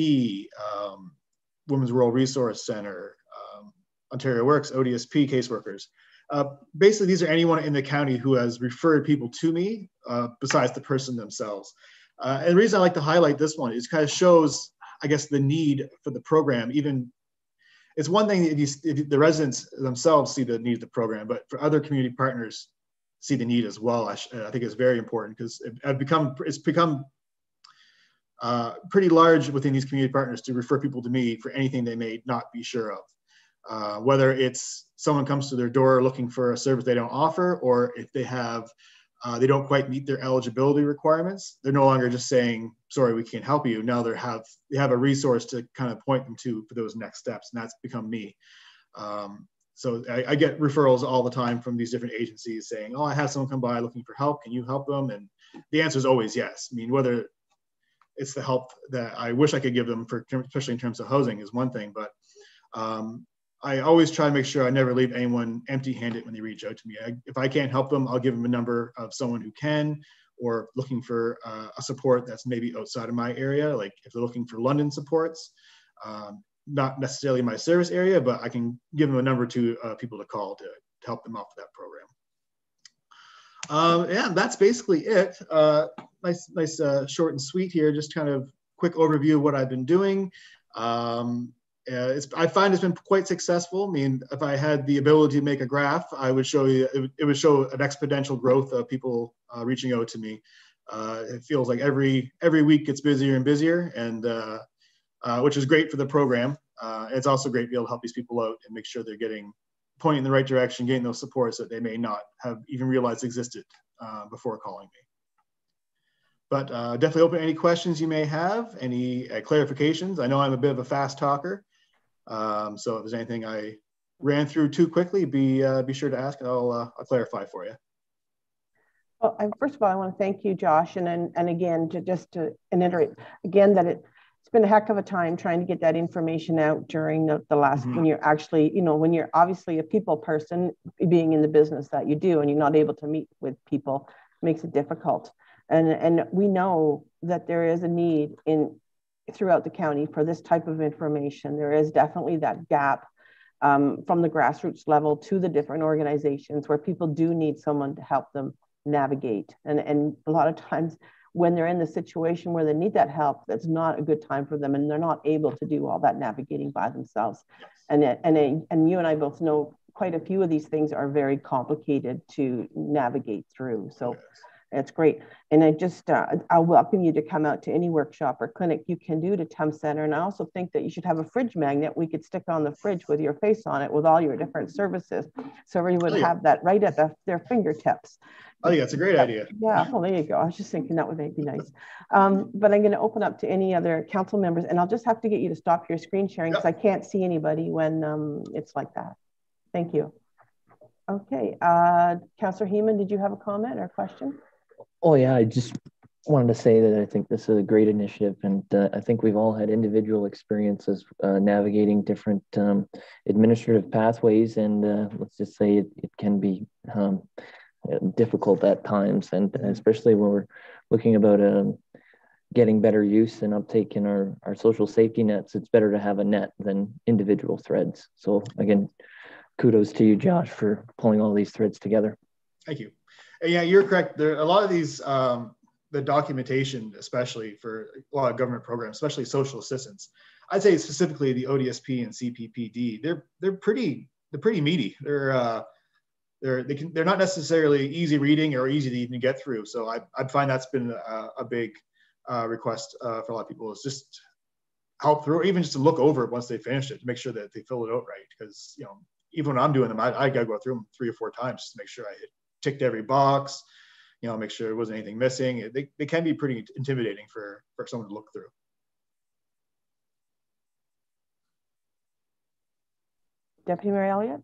Women's Rural Resource Center, Ontario Works, ODSP caseworkers. Basically, these are anyone in the county who has referred people to me besides the person themselves. And the reason I like to highlight this one is kind of shows, I guess, the need for the program. Even it's one thing if the residents themselves see the need of the program, but for other community partners see the need as well. I think it's very important, because it's become pretty large within these community partners to refer people to me for anything they may not be sure of. Whether it's someone comes to their door looking for a service they don't offer, or if they don't quite meet their eligibility requirements, they're no longer just saying, sorry, we can't help you. Now they have a resource to kind of point them to for those next steps, and that's become me. So I get referrals all the time from these different agencies saying, oh, I have someone come by looking for help. Can you help them? And the answer is always yes. I mean, whether it's the help that I wish I could give them, especially in terms of housing, is one thing, but I always try to make sure I never leave anyone empty-handed when they reach out to me. If I can't help them, I'll give them a number of someone who can, or looking for a support that's maybe outside of my area. Like if they're looking for London supports, not necessarily my service area, but I can give them a number to people to call to help them out with that program. Yeah, that's basically it. Nice short and sweet here, just kind of quick overview of what I've been doing. I find it's been quite successful. I mean, if I had the ability to make a graph, I would show you, it would show an exponential growth of people reaching out to me. It feels like every week gets busier and busier, and which is great for the program. It's also great to be able to help these people out and make sure they're pointing in the right direction, getting those supports that they may not have even realized existed before calling me. But definitely open to any questions you may have, any clarifications. I know I'm a bit of a fast talker. So if there's anything I ran through too quickly, be sure to ask and I'll clarify for you. Well, first of all, I want to thank you, Josh. And again, to iterate again that it's been a heck of a time trying to get that information out during the last, when you're actually, when you're obviously a people person, being in the business that you do, and you're not able to meet with people, makes it difficult. And we know that there is a need throughout the county for this type of information. There is definitely that gap from the grassroots level to the different organizations where people do need someone to help them navigate. And a lot of times when they're in the situation where they need that help, that's not a good time for them, and they're not able to do all that navigating by themselves. And you and I both know quite a few of these things are very complicated to navigate through. So it's great. And I'll welcome you to come out to any workshop or clinic you can do to Thames Centre. And I also think that you should have a fridge magnet we could stick on the fridge with your face on it with all your different services. So everyone would have that right at their fingertips. I think that's a great idea. Yeah, well, there you go. I was just thinking that would be nice. But I'm going to open up to any other council members, and I'll just have to get you to stop your screen sharing because I can't see anybody when it's like that. Thank you. Okay, Councillor Heeman, did you have a comment or a question? Oh yeah, I just wanted to say that I think this is a great initiative, and I think we've all had individual experiences navigating different administrative pathways, and let's just say it can be difficult at times, and especially when we're looking about getting better use and uptake in our social safety nets. It's better to have a net than individual threads. So again, kudos to you, Josh, for pulling all these threads together. Thank you. Yeah, you're correct. There are a lot of these, the documentation, especially for a lot of government programs, especially social assistance. I'd say specifically the ODSP and CPPD. They're pretty meaty. They're not necessarily easy reading or easy to even get through. So I find that's been a big request for a lot of people, is just help through, or even just to look over it once they finish it to make sure that they fill it out right. Because even when I'm doing them, I gotta go through them 3 or 4 times just to make sure I ticked every box, make sure there wasn't anything missing. They can be pretty intimidating for someone to look through. Deputy Mayor Elliott?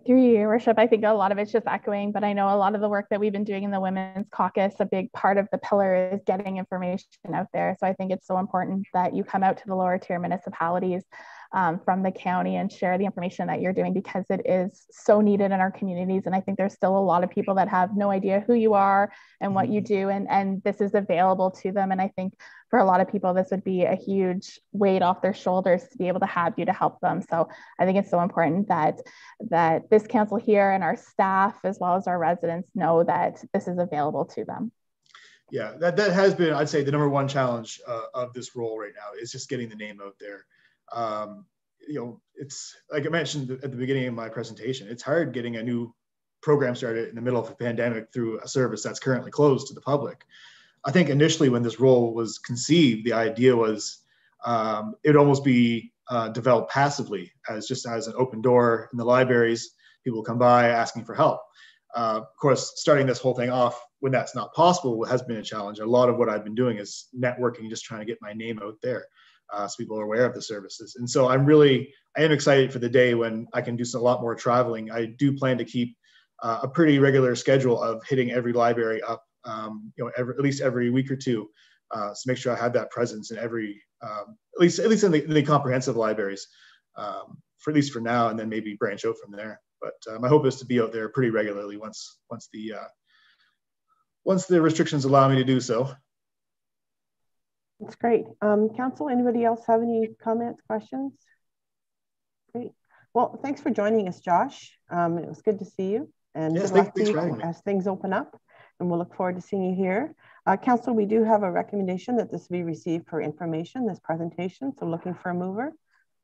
Through your worship, I think a lot of it's just echoing, but I know a lot of the work that we've been doing in the Women's Caucus, a big part of the pillar is getting information out there. So I think it's so important that you come out to the lower tier municipalities from the county and share the information that you're doing, because it is so needed in our communities. And I think there's still a lot of people that have no idea who you are and what you do, and this is available to them. And I think for a lot of people, this would be a huge weight off their shoulders to be able to have you to help them. So I think it's so important that this council here and our staff, as well as our residents, know that this is available to them. Yeah, that has been, I'd say, the #1 challenge of this role right now is just getting the name out there. It's like I mentioned at the beginning of my presentation, it's hard getting a new program started in the middle of a pandemic through a service that's currently closed to the public. I think initially when this role was conceived, the idea was it'd almost be developed passively as an open door in the libraries. People come by asking for help. Of course, starting this whole thing off when that's not possible has been a challenge. A lot of what I've been doing is networking, just trying to get my name out there so people are aware of the services. And so I am excited for the day when I can do a lot more traveling. I do plan to keep a pretty regular schedule of hitting every library up, at least every week or two, to make sure I have that presence in every, at least in the comprehensive libraries, for at least for now, and then maybe branch out from there. But my hope is to be out there pretty regularly once the restrictions allow me to do so. That's great. Council, anybody else have any comments, questions? Great. Well, thanks for joining us, Josh. It was good to see you, and yes, good luck thanks to for you having me. as things open up, and we'll look forward to seeing you here. Council, we do have a recommendation that this be received for information, this presentation. So looking for a mover.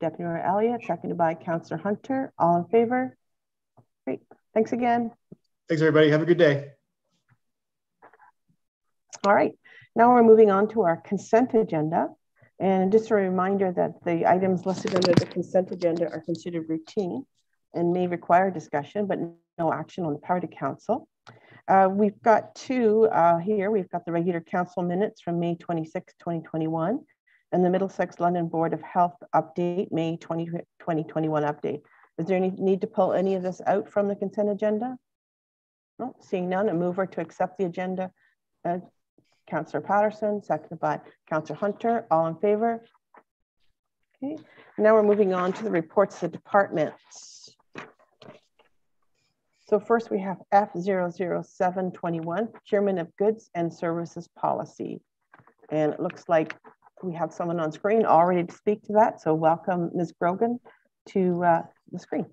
Deputy Mayor Elliott, seconded by Councillor Hunter. All in favor? Great. Thanks again. Thanks, everybody. Have a good day. All right. Now we're moving on to our consent agenda. And just a reminder that the items listed under the consent agenda are considered routine and may require discussion, but no action on the part of council. We've got two here. We've got the regular council minutes from May 26, 2021, and the Middlesex London Board of Health update, May 2021 update. Is there any need to pull any of this out from the consent agenda? No, seeing none, a mover to accept the agenda. Councillor Patterson, seconded by Councillor Hunter. All in favor? Okay. Now we're moving on to the reports of departments. So first we have F00721, Procurement of Goods and Services Policy. And it looks like we have someone on screen already to speak to that. So welcome, Ms. Grogan, to the screen.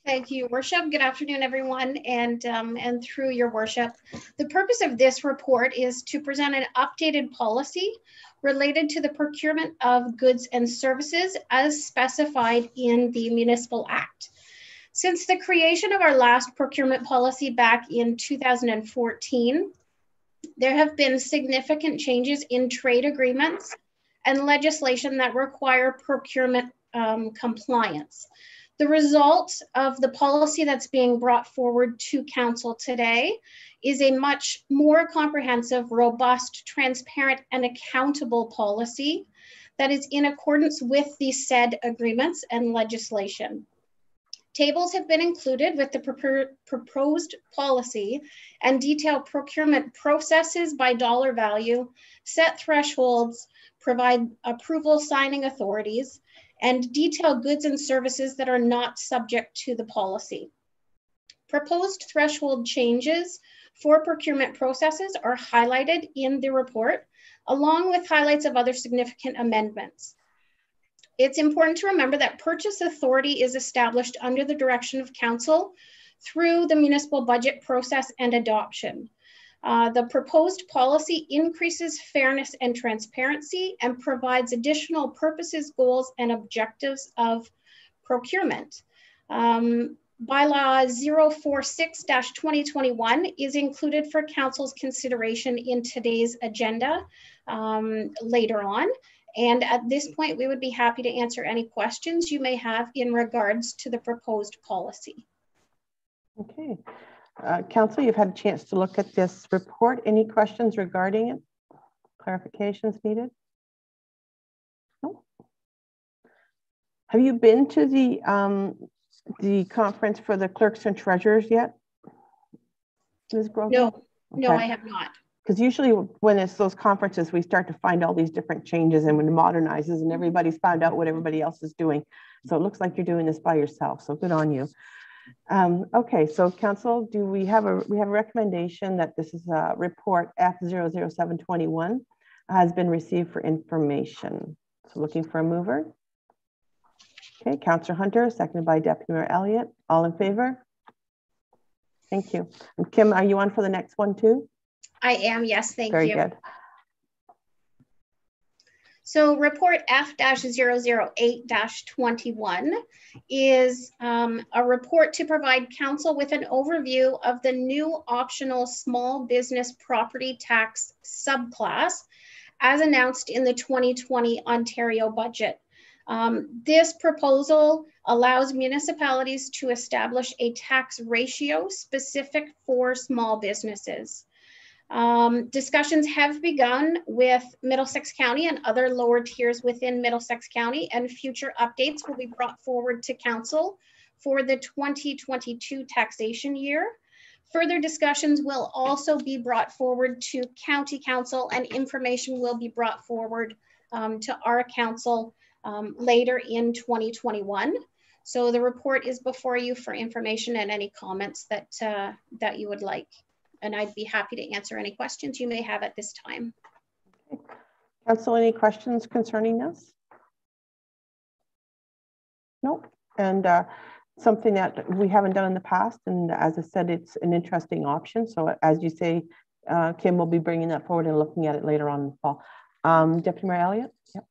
Thank you, Worship. Good afternoon, everyone, and through your worship. The purpose of this report is to present an updated policy related to the procurement of goods and services as specified in the Municipal Act. Since the creation of our last procurement policy back in 2014, there have been significant changes in trade agreements and legislation that require procurement compliance. The result of the policy that's being brought forward to council today is a much more comprehensive, robust, transparent, and accountable policy that is in accordance with the said agreements and legislation. Tables have been included with the proposed policy and detail procurement processes by dollar value, set thresholds, provide approval signing authorities, and detail goods and services that are not subject to the policy. Proposed threshold changes for procurement processes are highlighted in the report, along with highlights of other significant amendments. It's important to remember that purchase authority is established under the direction of council through the municipal budget process and adoption. The proposed policy increases fairness and transparency and provides additional purposes, goals, and objectives of procurement. Bylaw 046-2021 is included for council's consideration in today's agenda later on. And at this point, we would be happy to answer any questions you may have in regards to the proposed policy. Okay. Council, you've had a chance to look at this report. Any questions regarding it? Clarifications needed? No. Have you been to the conference for the clerks and treasurers yet, Ms. Grogan? No, okay. No, I have not. Because usually when it's those conferences, we start to find all these different changes and when it modernizes and everybody's found out what everybody else is doing. So it looks like you're doing this by yourself. So good on you. Okay, so council, do we have a recommendation that this is a report F00721 has been received for information. So looking for a mover. Okay, Councillor Hunter, seconded by Deputy Mayor Elliott. All in favor? Thank you. And Kim, are you on for the next one too? I am, yes, thank you. Very good. So report F-008-21 is a report to provide council with an overview of the new optional small business property tax subclass as announced in the 2020 Ontario budget. This proposal allows municipalities to establish a tax ratio specific for small businesses. Discussions have begun with Middlesex County and other lower tiers within Middlesex County, and future updates will be brought forward to council for the 2022 taxation year. Further discussions will also be brought forward to county council, and information will be brought forward to our council later in 2021. So the report is before you for information and any comments that, that you would like. And I'd be happy to answer any questions you may have at this time. Okay. Council, any questions concerning this? No. And something that we haven't done in the past, and as I said, it's an interesting option. So as you say, Kim will be bringing that forward and looking at it later on in the fall. Deputy Mayor Elliott? Yep.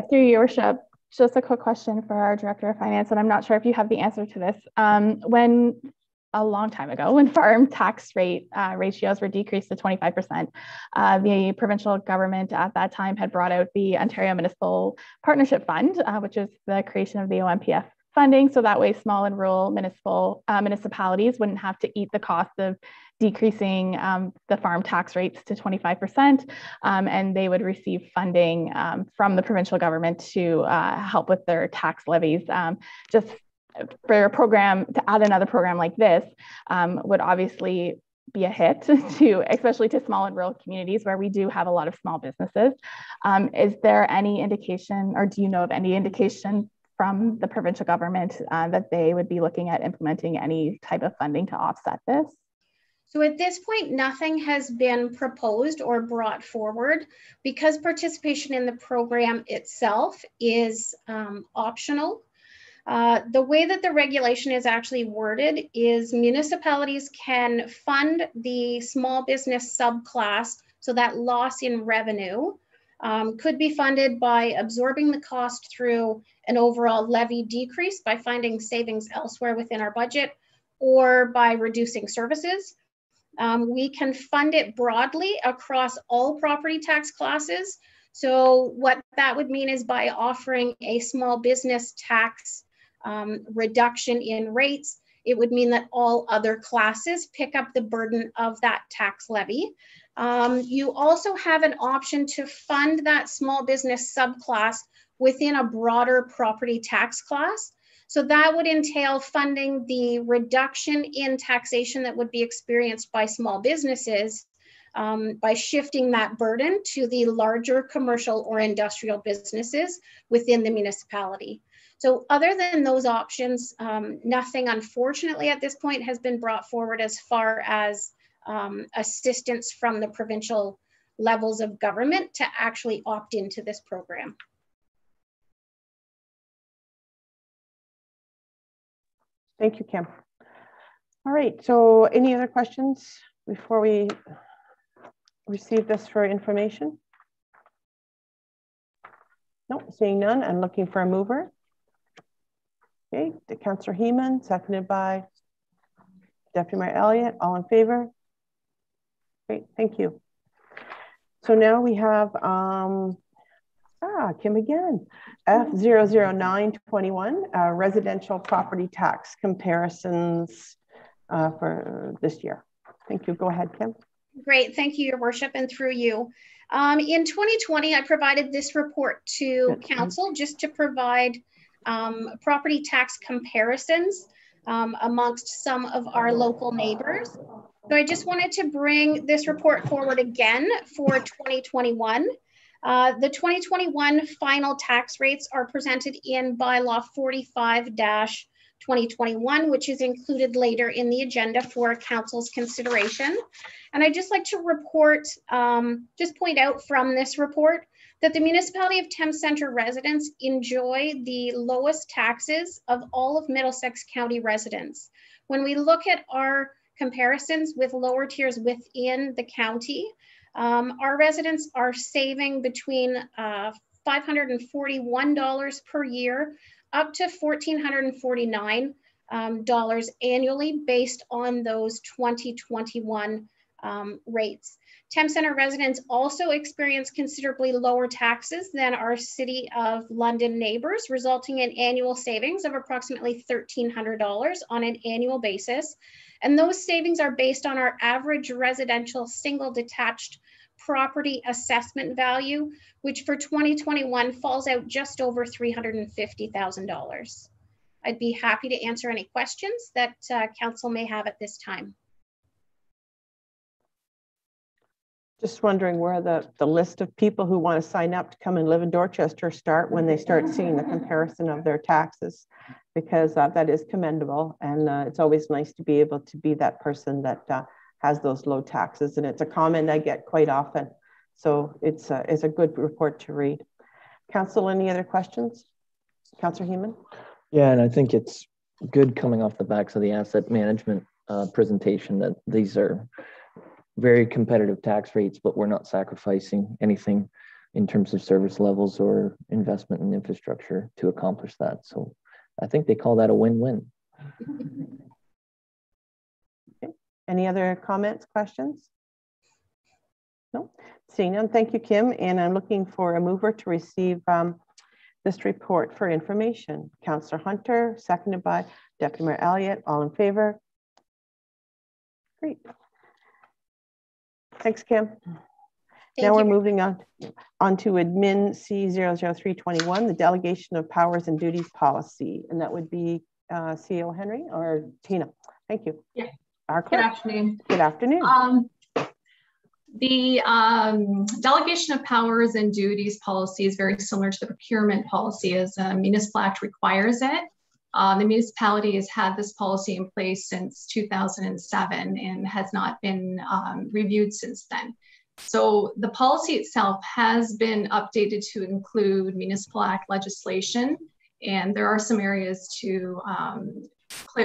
Through your worship, just a quick question for our Director of Finance, and I'm not sure if you have the answer to this. When a long time ago, when farm tax rate ratios were decreased to 25%, the provincial government at that time had brought out the Ontario Municipal Partnership Fund, which is the creation of the OMPF funding. So that way small and rural municipalities wouldn't have to eat the cost of decreasing the farm tax rates to 25%, and they would receive funding from the provincial government to help with their tax levies. Just for a program, to add another program like this would obviously be a hit to, especially to small and rural communities where we do have a lot of small businesses. Is there any indication, or do you know of any indication from the provincial government that they would be looking at implementing any type of funding to offset this? So at this point, nothing has been proposed or brought forward because participation in the program itself is optional. The way that the regulation is actually worded is municipalities can fund the small business subclass, so that loss in revenue could be funded by absorbing the cost through an overall levy decrease by finding savings elsewhere within our budget, or by reducing services. We can fund it broadly across all property tax classes. So what that would mean is by offering a small business tax reduction in rates, it would mean that all other classes pick up the burden of that tax levy. You also have an option to fund that small business subclass within a broader property tax class. So that would entail funding the reduction in taxation that would be experienced by small businesses by shifting that burden to the larger commercial or industrial businesses within the municipality. So other than those options, nothing unfortunately at this point has been brought forward as far as assistance from the provincial levels of government to actually opt into this program. Thank you, Kim. All right, so any other questions before we receive this for information? No, seeing none, I'm looking for a mover. Okay, Councillor Heeman, seconded by Deputy Mayor Elliott. All in favor? Great, thank you. So now we have Kim again. F00921, residential property tax comparisons for this year. Thank you. Go ahead, Kim. Great, thank you, Your Worship, and through you. In 2020, I provided this report to Council just to provide property tax comparisons amongst some of our local neighbors. So I just wanted to bring this report forward again for 2021. The 2021 final tax rates are presented in bylaw 45-2021, which is included later in the agenda for Council's consideration. And I'd just like to report, just point out from this report that the municipality of Thames Centre residents enjoy the lowest taxes of all of Middlesex County residents. When we look at our comparisons with lower tiers within the county, our residents are saving between $541 per year up to $1,449 annually based on those 2021 rates. Thames Centre residents also experience considerably lower taxes than our City of London neighbours, resulting in annual savings of approximately $1,300 on an annual basis. And those savings are based on our average residential single detached property assessment value, which for 2021 falls out just over $350,000. I'd be happy to answer any questions that Council may have at this time. Just wondering where the list of people who want to sign up to come and live in Dorchester start when they start seeing the comparison of their taxes, because that is commendable. And it's always nice to be able to be that person that has those low taxes. And it's a comment I get quite often. So it's a good report to read. Council, any other questions? Councillor Heeman? Yeah, and I think it's good coming off the backs of the asset management presentation that these are very competitive tax rates, but we're not sacrificing anything in terms of service levels or investment in infrastructure to accomplish that. So I think they call that a win-win. Okay. Any other comments, questions? No? Seeing none, thank you, Kim. And I'm looking for a mover to receive this report for information. Councillor Hunter, seconded by Deputy Mayor Elliott. All in favor? Great. Thanks, Kim. Now we're moving on to admin C00321, the delegation of powers and duties policy. And that would be CEO Henry or Tina. Thank you. Yeah. Our clerk. Good afternoon. Good afternoon. The delegation of powers and duties policy is very similar to the procurement policy, as the Municipal Act requires it. The municipality has had this policy in place since 2007 and has not been reviewed since then. So the policy itself has been updated to include Municipal Act legislation, and there are some areas to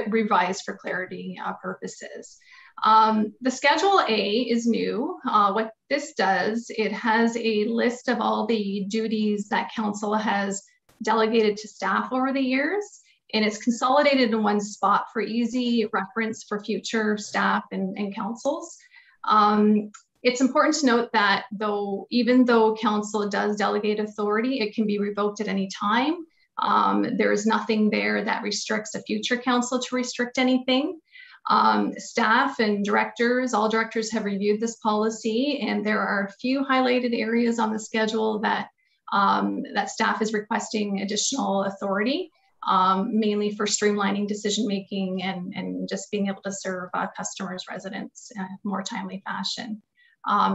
revise for clarity purposes. The Schedule A is new. What this does, it has a list of all the duties that council has delegated to staff over the years, and it's consolidated in one spot for easy reference for future staff and councils. It's important to note that even though council does delegate authority, it can be revoked at any time. There is nothing there that restricts a future council to restrict anything. Staff and directors, all directors have reviewed this policy, and there are a few highlighted areas on the schedule that staff is requesting additional authority, mainly for streamlining decision-making and just being able to serve customers, residents in a more timely fashion.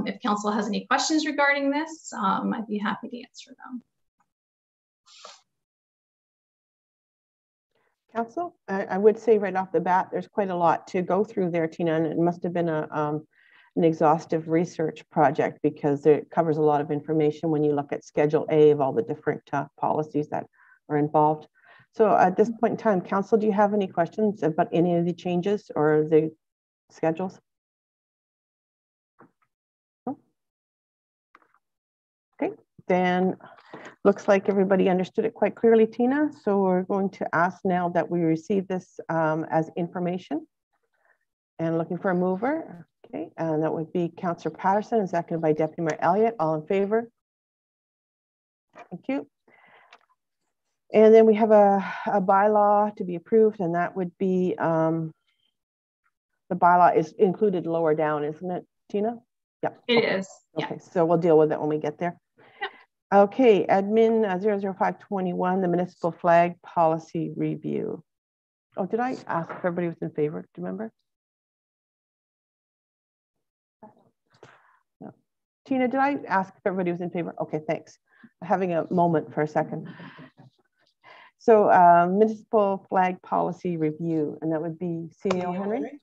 If council has any questions regarding this, I'd be happy to answer them. Council, I would say right off the bat, there's quite a lot to go through there, Tina, and it must have been an exhaustive research project because it covers a lot of information when you look at Schedule A of all the different policies that are involved. So at this point in time, Council, do you have any questions about any of the changes or the schedules? No? Okay, then looks like everybody understood it quite clearly, Tina. So we're going to ask now that we receive this as information and looking for a mover. Okay, and that would be Councillor Patterson and seconded by Deputy Mayor Elliott. All in favor? Thank you. And then we have a bylaw to be approved, and that would be the bylaw is included lower down, isn't it, Tina? Yeah. It is. Okay, so we'll deal with it when we get there. Okay, admin 00521, the municipal flag policy review. Oh, did I ask if everybody was in favor? Do you remember? No. Tina, did I ask if everybody was in favor? Okay, thanks. Having a moment for a second. So municipal flag policy review, and that would be CEO Henry.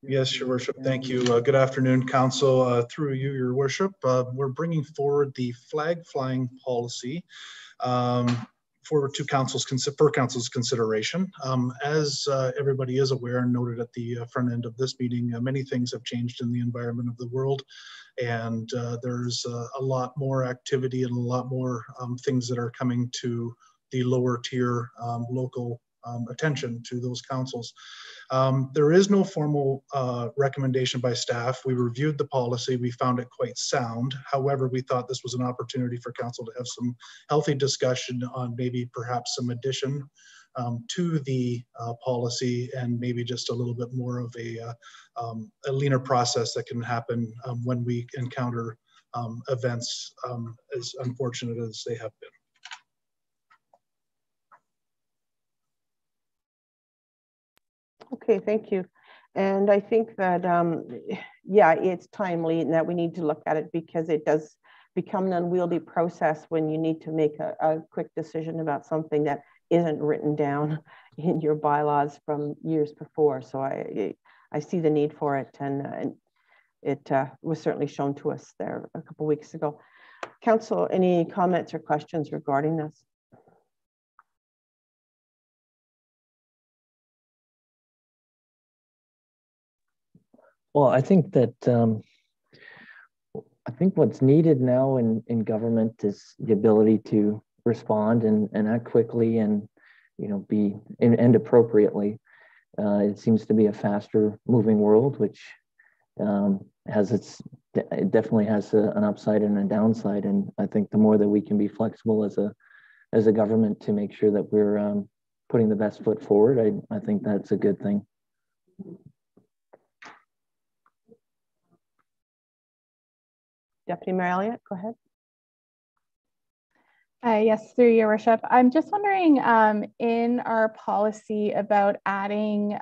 Yes, Your Worship. Thank you. Good afternoon, Council. Through you, Your Worship, we're bringing forward the flag flying policy for council's consideration. As everybody is aware and noted at the front end of this meeting, many things have changed in the environment of the world, and there's a lot more activity and a lot more things that are coming to the lower tier local attention to those councils. There is no formal recommendation by staff. We reviewed the policy. We found it quite sound. However, we thought this was an opportunity for council to have some healthy discussion on maybe perhaps some addition to the policy and maybe just a little bit more of a leaner process that can happen when we encounter events as unfortunate as they have been. Okay, thank you. And I think that, yeah, it's timely and that we need to look at it because it does become an unwieldy process when you need to make a quick decision about something that isn't written down in your bylaws from years before. So I see the need for it, and it was certainly shown to us there a couple of weeks ago. Council, any comments or questions regarding this? Well, I think that I think what's needed now in government is the ability to respond and act quickly and be and appropriately. It seems to be a faster moving world, which it definitely has an upside and a downside. And I think the more that we can be flexible as a government to make sure that we're putting the best foot forward, I think that's a good thing. Deputy Mayor Elliott, go ahead. Yes, through your worship. I'm just wondering in our policy about adding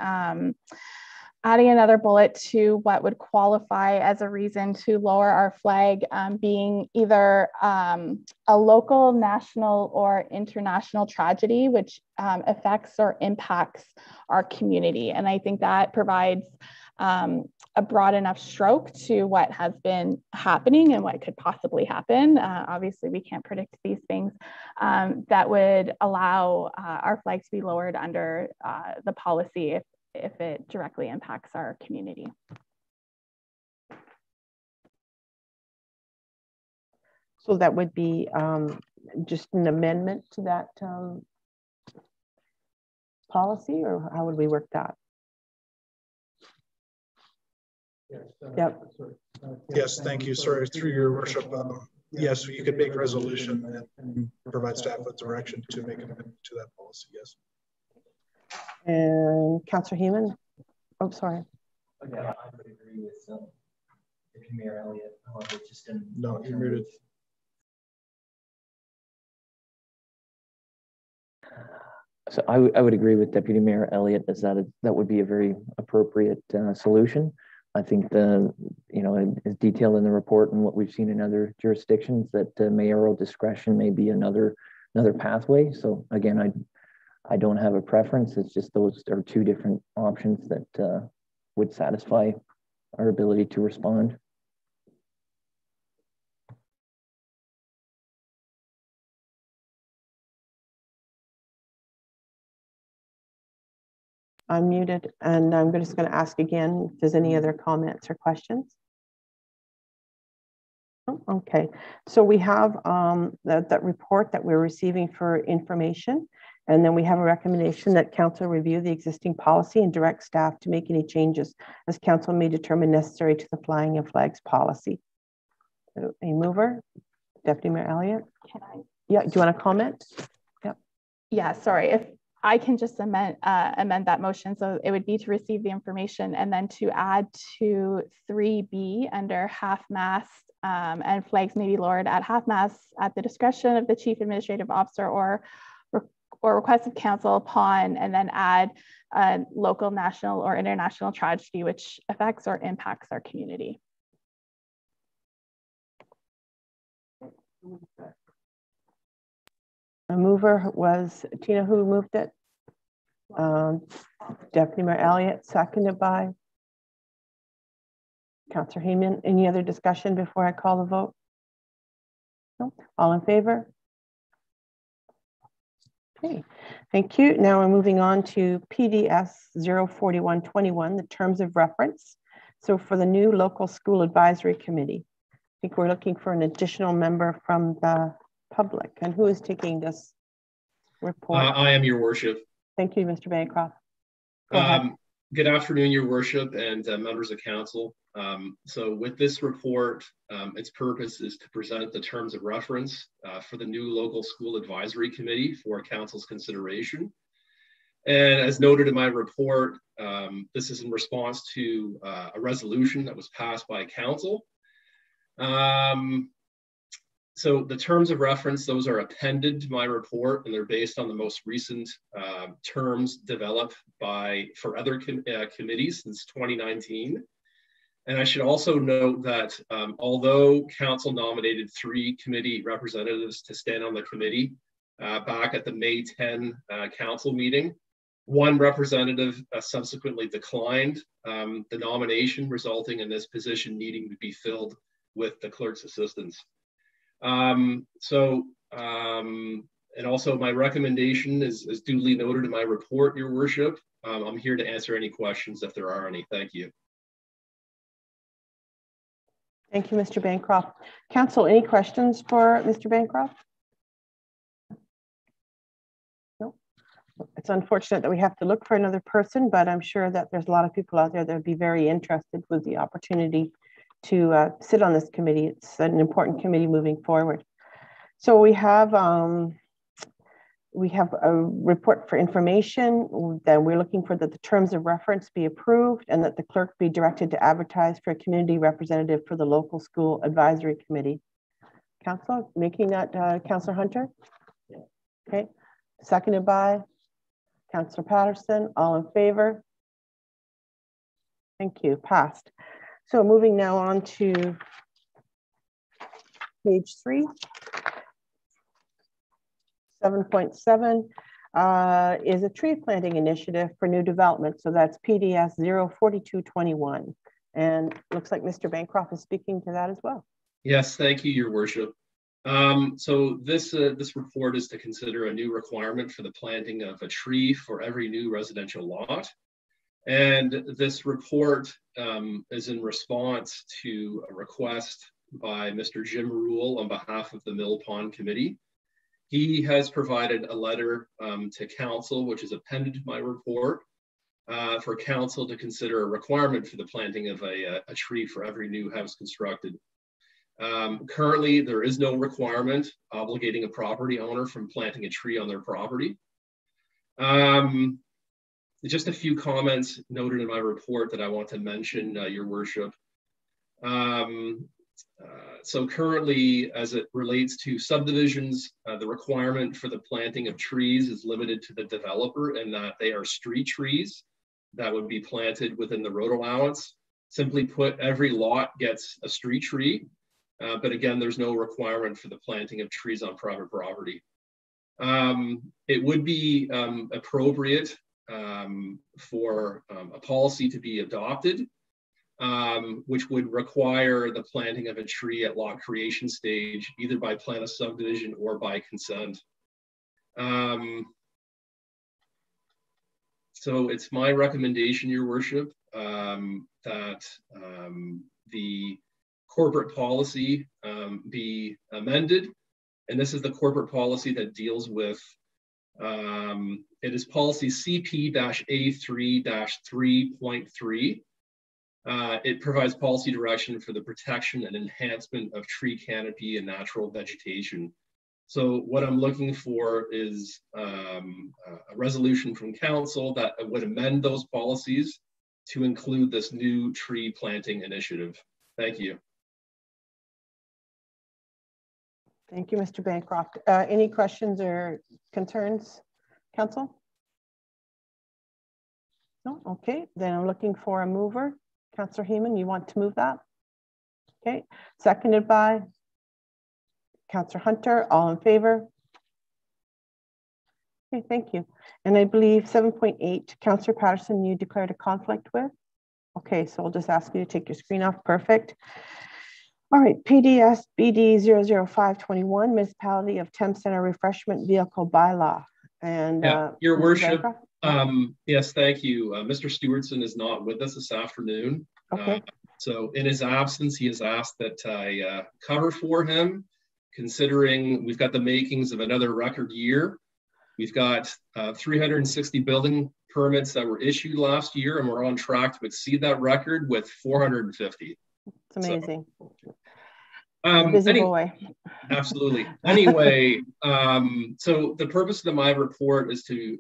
another bullet to what would qualify as a reason to lower our flag, being either a local, national, or international tragedy, which affects or impacts our community. And I think that provides a broad enough stroke to what has been happening and what could possibly happen. Obviously, we can't predict these things. That would allow our flag to be lowered under the policy if it directly impacts our community. So that would be just an amendment to that policy, or how would we work that? Yep. Yes, thank you. Sorry, through your worship. Yes, you could make a resolution and provide staff with direction to make an amendment to that policy. Yes. And Councillor Heeman. Oh, sorry. Yeah, I would agree with Deputy Mayor Elliott. Just no, you're muted. So I would agree with Deputy Mayor Elliott as that would be a very appropriate solution. I think as detailed in the report and what we've seen in other jurisdictions, that mayoral discretion may be another pathway. So again, I don't have a preference. It's just those are two different options that would satisfy our ability to respond. I'm muted, and I'm just going to ask again if there's any other comments or questions. Oh, okay, so we have that report that we're receiving for information, and then we have a recommendation that council review the existing policy and direct staff to make any changes as council may determine necessary to the flying of flags policy. So, a mover, Deputy Mayor Elliott. Can I? Yeah, do you want to comment? Yep. Yeah, sorry. If I can just amend that motion. So it would be to receive the information and then to add to 3B under half-mast and flags may be lowered at half-mast at the discretion of the Chief Administrative Officer or request of council upon, and then add a local, national, or international tragedy which affects or impacts our community. A mover was Tina, who moved it. Deputy Mayor Elliott, seconded by Councillor Heeman. Any other discussion before I call the vote? No? All in favor? Okay, thank you. Now we're moving on to PDS 04121, the terms of reference. So for the new local school advisory committee, I think we're looking for an additional member from the public. And who is taking this report? I am, Your Worship. Thank you, Mr. Bancroft. Good afternoon, Your Worship, and members of council. So with this report, its purpose is to present the terms of reference for the new local school advisory committee for council's consideration. And as noted in my report, this is in response to a resolution that was passed by council. So the terms of reference, those are appended to my report, and they're based on the most recent terms developed for other committees since 2019. And I should also note that although council nominated 3 committee representatives to stand on the committee back at the May 10 council meeting, 1 representative subsequently declined the nomination, resulting in this position needing to be filled with the clerk's assistance. And also my recommendation is duly noted in my report, Your Worship. I'm here to answer any questions if there are any. Thank you. Thank you, Mr. Bancroft. Council, any questions for Mr. Bancroft? No. It's unfortunate that we have to look for another person, but I'm sure that there's a lot of people out there that would be very interested with the opportunity to sit on this committee. It's an important committee moving forward. So we have a report for information that we're looking for that the terms of reference be approved and that the clerk be directed to advertise for a community representative for the local school advisory committee. Council, making that Councillor Hunter? Okay, seconded by Councillor Patterson. All in favor? Thank you, passed. So moving now on to page 3. 7.7 is a tree planting initiative for new development. So that's PDS 04221. And looks like Mr. Bancroft is speaking to that as well. Yes, thank you, Your Worship. So this report is to consider a new requirement for the planting of a tree for every new residential lot. And this report is in response to a request by Mr. Jim Rule on behalf of the Mill Pond Committee. He has provided a letter to council, which is appended to my report, for council to consider a requirement for the planting of a tree for every new house constructed. Currently, there is no requirement obligating a property owner from planting a tree on their property. Just a few comments noted in my report that I want to mention, Your Worship. So currently, as it relates to subdivisions, the requirement for the planting of trees is limited to the developer and that they are street trees that would be planted within the road allowance. Simply put, every lot gets a street tree, but again, there's no requirement for the planting of trees on private property. It would be appropriate for a policy to be adopted, which would require the planting of a tree at lot creation stage, either by plan of subdivision or by consent. So it's my recommendation, Your Worship, that the corporate policy be amended. And this is the corporate policy that deals with, it is policy CP-A3-3.3. It provides policy direction for the protection and enhancement of tree canopy and natural vegetation. So what I'm looking for is a resolution from council that would amend those policies to include this new tree planting initiative. Thank you. Thank you, Mr. Bancroft. Any questions or concerns, council? No, okay, then I'm looking for a mover. Councillor Heeman, you want to move that? Okay, seconded by Councillor Hunter, all in favor? Okay, thank you. And I believe 7.8, Councillor Patterson, you declared a conflict with? Okay, so I'll just ask you to take your screen off, perfect. All right, PDS BD 00521, Municipality of Thames Center Refreshment Vehicle Bylaw. And Your Worship, yes, thank you. Mr. Stewardson is not with us this afternoon. Okay. So in his absence, he has asked that I cover for him, considering we've got the makings of another record year. We've got 360 building permits that were issued last year, and we're on track to exceed that record with 450. It's amazing. Busy boy. Absolutely. Anyway, so the purpose of my report Mr.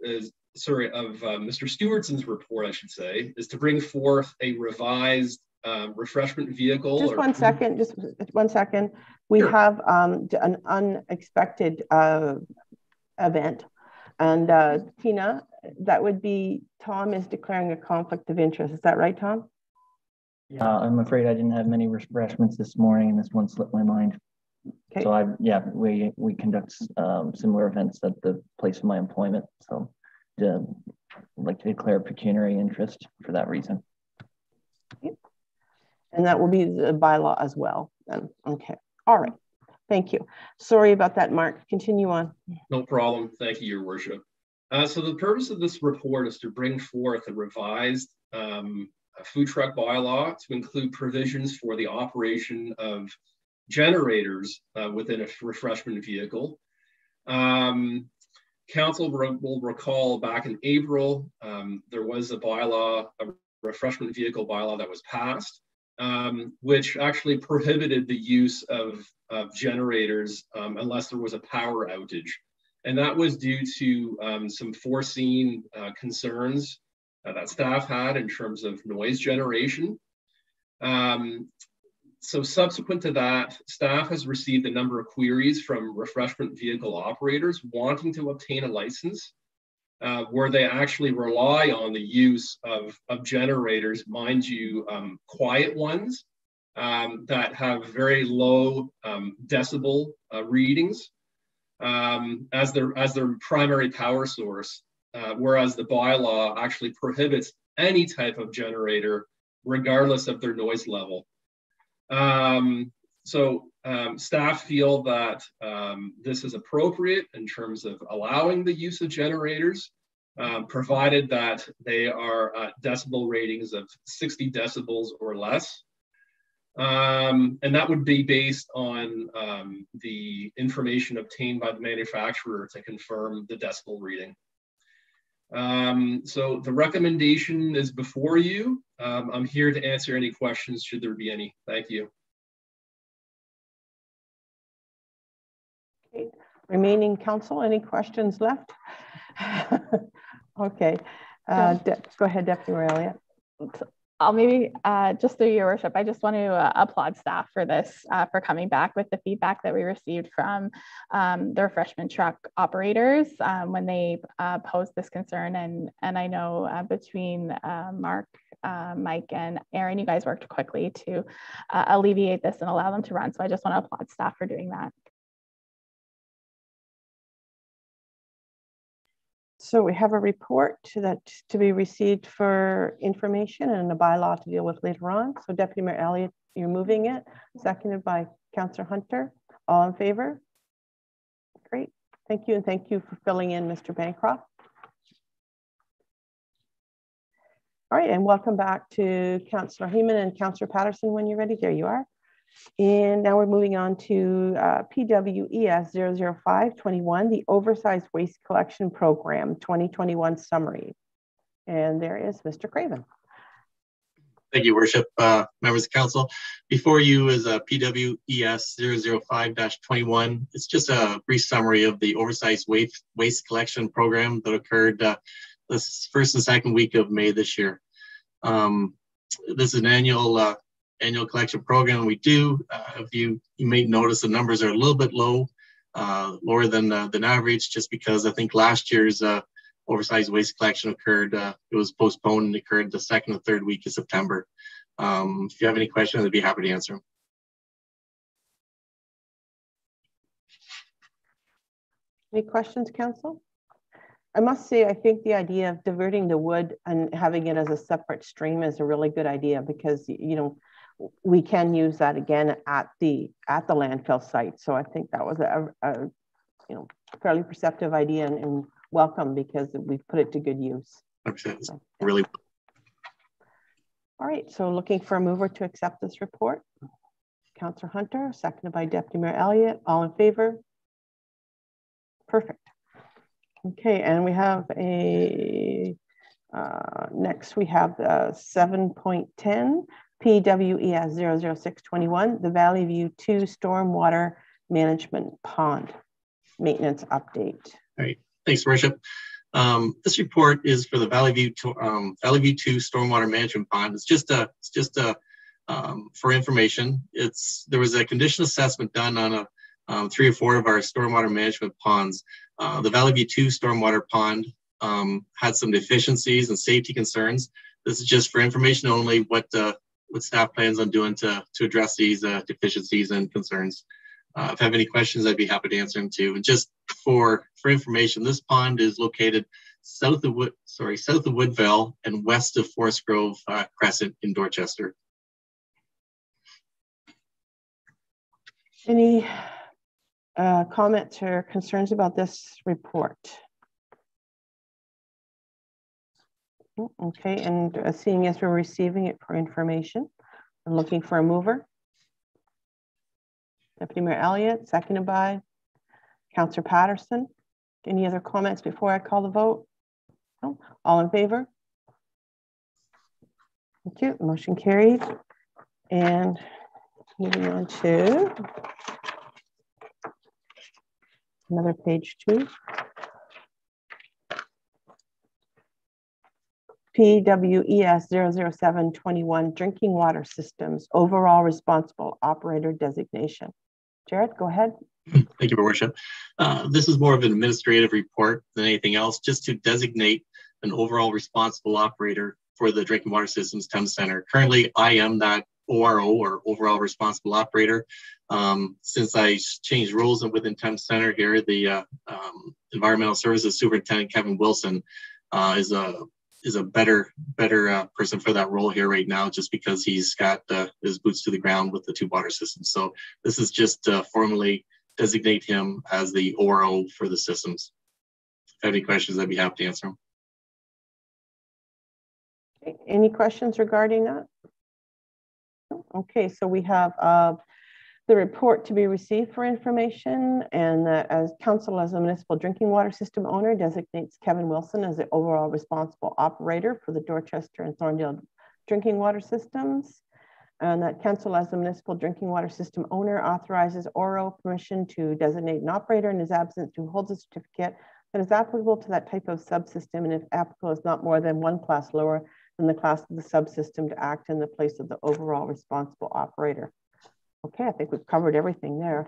Stewardson's report, I should say, is to bring forth a revised refreshment vehicle. Just 1 second, just 1 second. We Sure. have an unexpected event. And Tina, that would be Tom is declaring a conflict of interest. Is that right, Tom? Yeah, I'm afraid I didn't have many refreshments this morning, and this one slipped my mind. Okay. So we conduct similar events at the place of my employment. So I'd like to declare pecuniary interest for that reason. Okay. And that will be the bylaw as well. Then. Okay. All right. Thank you. Sorry about that, Mark. Continue on. No problem. Thank you, Your Worship. So the purpose of this report is to bring forth a revised food truck bylaw to include provisions for the operation of generators within a refreshment vehicle. Council will recall back in April, there was a bylaw, a refreshment vehicle bylaw that was passed, which actually prohibited the use of generators unless there was a power outage. And that was due to some foreseen concerns that staff had in terms of noise generation. So subsequent to that, staff has received a number of queries from refreshment vehicle operators wanting to obtain a license where they actually rely on the use of generators, mind you, quiet ones that have very low decibel readings as their primary power source, whereas the bylaw actually prohibits any type of generator regardless of their noise level. Staff feel that this is appropriate in terms of allowing the use of generators, provided that they are at decibel ratings of 60 decibels or less. And that would be based on the information obtained by the manufacturer to confirm the decibel reading. So the recommendation is before you. I'm here to answer any questions should there be any. Thank you. Okay. Remaining council, any questions left? Okay. Go ahead, Deputy Mayor Elliott. I'll maybe just through your worship, I just want to applaud staff for this, for coming back with the feedback that we received from the refreshment truck operators when they posed this concern. And I know between Mark, Mike, and Aaron, you guys worked quickly to alleviate this and allow them to run. So I just want to applaud staff for doing that. So we have a report to be received for information and a bylaw to deal with later on. So Deputy Mayor Elliott, you're moving it, seconded by Councillor Hunter. All in favor? Great, thank you, and thank you for filling in Mr. Bancroft. All right, and welcome back to Councillor Heyman and Councillor Patterson when you're ready. There you are. And now we're moving on to PWES 00521, the Oversized Waste Collection Program 2021 Summary. And there is Mr. Craven. Thank you, Worship. Members of Council. Before you is a PWES 005-21. It's just a brief summary of the Oversized Waste Collection Program that occurred this first and second week of May this year. This is an annual collection program we do. If you may notice the numbers are a little bit lower than average, just because I think last year's oversized waste collection occurred, it was postponed and occurred the second or third week of September. If you have any questions, I'd be happy to answer them. Any questions, Council? I must say, I think the idea of diverting the wood and having it as a separate stream is a really good idea, because, you know, we can use that again at the landfill site. So I think that was a fairly perceptive idea and welcome, because we've put it to good use. So, really. All right, so looking for a mover to accept this report. Councillor Hunter, seconded by Deputy Mayor Elliott. All in favor? Perfect. Okay, and we have a, next we have the 7.10, PWES 00621, the Valley View 2 Stormwater Management Pond Maintenance Update. All right, thanks, Worship. This report is for the Valley View 2 Stormwater Management Pond. It's just a For information, there was a condition assessment done on 3 or 4 of our stormwater management ponds. The Valley View 2 stormwater pond had some deficiencies and safety concerns. This is just for information only what staff plans on doing to address these deficiencies and concerns. If I have any questions, I'd be happy to answer them too. And just for information, this pond is located south of Woodville and west of Forest Grove Crescent in Dorchester. Any comments or concerns about this report? Okay, and seeing as we're receiving it for information, I'm looking for a mover. Deputy Mayor Elliott, seconded by Councillor Patterson. Any other comments before I call the vote? No? All in favor? Thank you. Motion carried. And moving on to another page 2. PWES 00721 Drinking Water Systems Overall Responsible Operator Designation. Jared, go ahead. Thank you, Your Worship. This is more of an administrative report than anything else, just to designate an overall responsible operator for the drinking water systems Thames Center. Currently, I am that ORO, or overall responsible operator. Since I changed roles within Thames Center here, the environmental services superintendent Kevin Wilson is a better person for that role here right now, just because he's got his boots to the ground with the 2 water systems. So this is just to formally designate him as the ORO for the systems. If you have any questions, I'd be happy to answer them. Okay. Any questions regarding that? Okay, so we have the report to be received for information, and that as council as a municipal drinking water system owner designates Kevin Wilson as the overall responsible operator for the Dorchester and Thorndale drinking water systems, and that council as the municipal drinking water system owner authorizes ORO permission to designate an operator in his absence who holds a certificate that is applicable to that type of subsystem, and if applicable is not more than 1 class lower than the class of the subsystem, to act in the place of the overall responsible operator. Okay, I think we've covered everything there.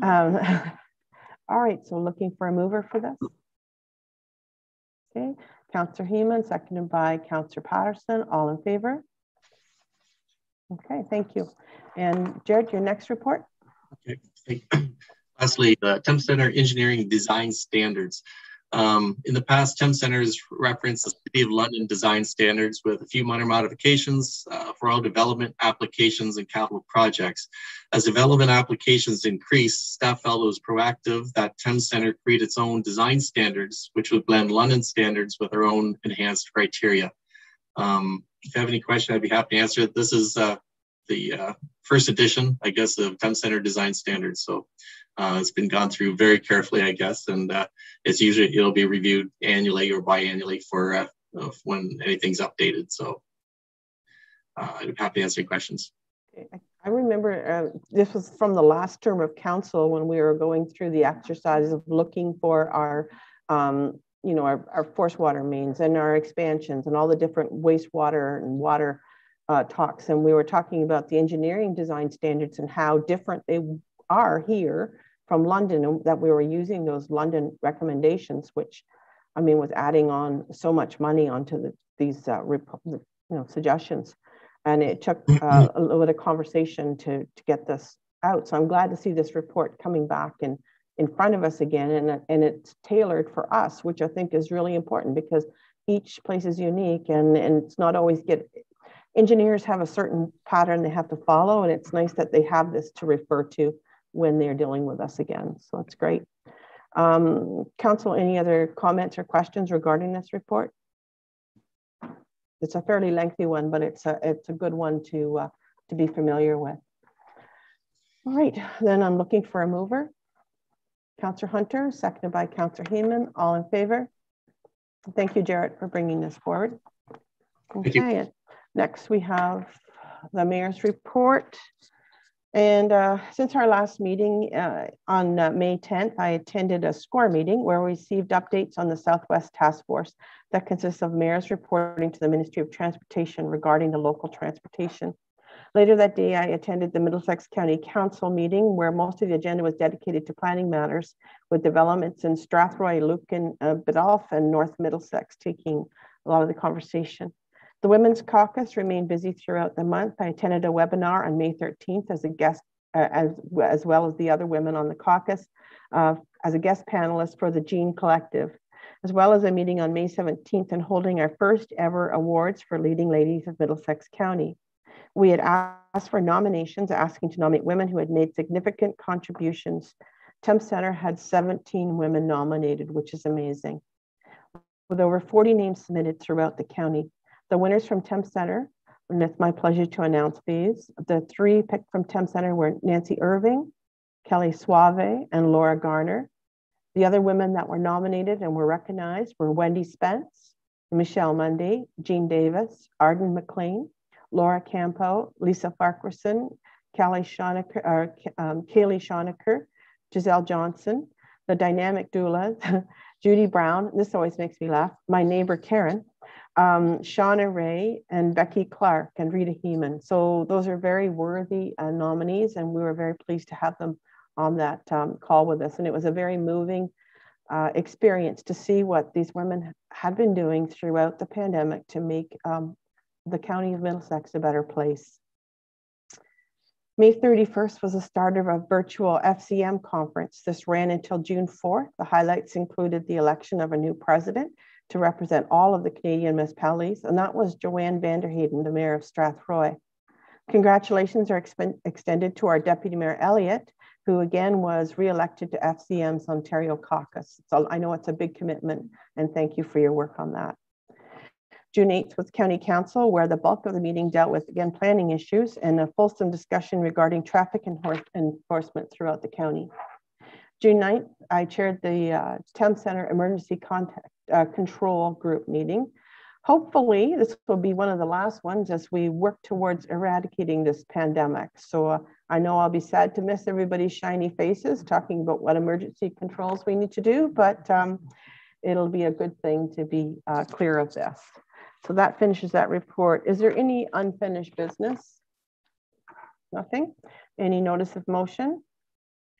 All right, so looking for a mover for this. Okay, Councillor Heeman, seconded by Councillor Patterson. All in favor? Okay, thank you. And Jared, your next report. Okay. Lastly, the Thames Center Engineering Design Standards. In the past, Thames Center has referenced the City of London design standards with a few minor modifications for all development applications and capital projects. As development applications increase, staff felt it was proactive that Thames Center create its own design standards, which would blend London standards with our own enhanced criteria. If you have any question, I'd be happy to answer it. This is the first edition, I guess, of Thames Center design standards. So it's been gone through very carefully, I guess, and it'll be reviewed annually or biannually for when anything's updated. So I'd be happy to answer any questions. I remember this was from the last term of council when we were going through the exercise of looking for our our force water mains and our expansions and all the different wastewater and water talks. And we were talking about the engineering design standards and how different they are here from London, and that we were using those London recommendations, which I mean was adding on so much money onto these suggestions. And it took a little bit of conversation to get this out. So I'm glad to see this report coming back and in front of us again, and it's tailored for us, which I think is really important because each place is unique, and it's not always engineers have a certain pattern they have to follow, and it's nice that they have this to refer to when they're dealing with us again. So it's great. Council, any other comments or questions regarding this report? It's a fairly lengthy one, but it's a good one to be familiar with. All right, then I'm looking for a mover. Councillor Hunter, seconded by Councillor Heeman. All in favor? Thank you, Jarrett, for bringing this forward. Okay, and next we have the mayor's report. And since our last meeting on May 10th, I attended a SCORE meeting where we received updates on the Southwest Task Force that consists of mayors reporting to the Ministry of Transportation regarding the local transportation. Later that day, I attended the Middlesex County Council meeting where most of the agenda was dedicated to planning matters, with developments in Strathroy, Lucan, Biddulph, and North Middlesex taking a lot of the conversation. The Women's Caucus remained busy throughout the month. I attended a webinar on May 13th as a guest, as well as the other women on the caucus, as a guest panelist for the Jean Collective, as well as a meeting on May 17th and holding our first ever awards for leading ladies of Middlesex County. We had asked for nominations, asking to nominate women who had made significant contributions. Thames Centre had 17 women nominated, which is amazing. With over 40 names submitted throughout the county. The winners from Thames Centre, and it's my pleasure to announce these. The 3 picked from Thames Centre were Nancy Irving, Kelly Suave, and Laura Garner. The other women that were nominated and were recognized were Wendy Spence, Michelle Munday, Jean Davis, Arden McLean, Laura Campo, Lisa Farquharson, Kaylee Schonecker, Giselle Johnson, the dynamic doulas, Judy Brown, this always makes me laugh, my neighbor Karen, Shauna Ray, and Becky Clark, and Rita Heeman. So those are very worthy nominees, and we were very pleased to have them on that call with us. And it was a very moving experience to see what these women had been doing throughout the pandemic to make the County of Middlesex a better place. May 31st was the start of a virtual FCM conference. This ran until June 4th. The highlights included the election of a new president to represent all of the Canadian municipalities, and that was Joanne Vanderheyden, the mayor of Strathroy. Congratulations are extended to our Deputy Mayor Elliott, who again was re-elected to FCM's Ontario caucus. So I know it's a big commitment, and thank you for your work on that. June 8th was County Council, where the bulk of the meeting dealt with, again, planning issues and a fulsome discussion regarding traffic enforcement throughout the county. June 9th, I chaired the Thames Centre Emergency Control Group meeting. Hopefully, this will be one of the last ones as we work towards eradicating this pandemic. So I know I'll be sad to miss everybody's shiny faces talking about what emergency controls we need to do, but it'll be a good thing to be clear of this. So that finishes that report. Is there any unfinished business? Nothing? Any notice of motion?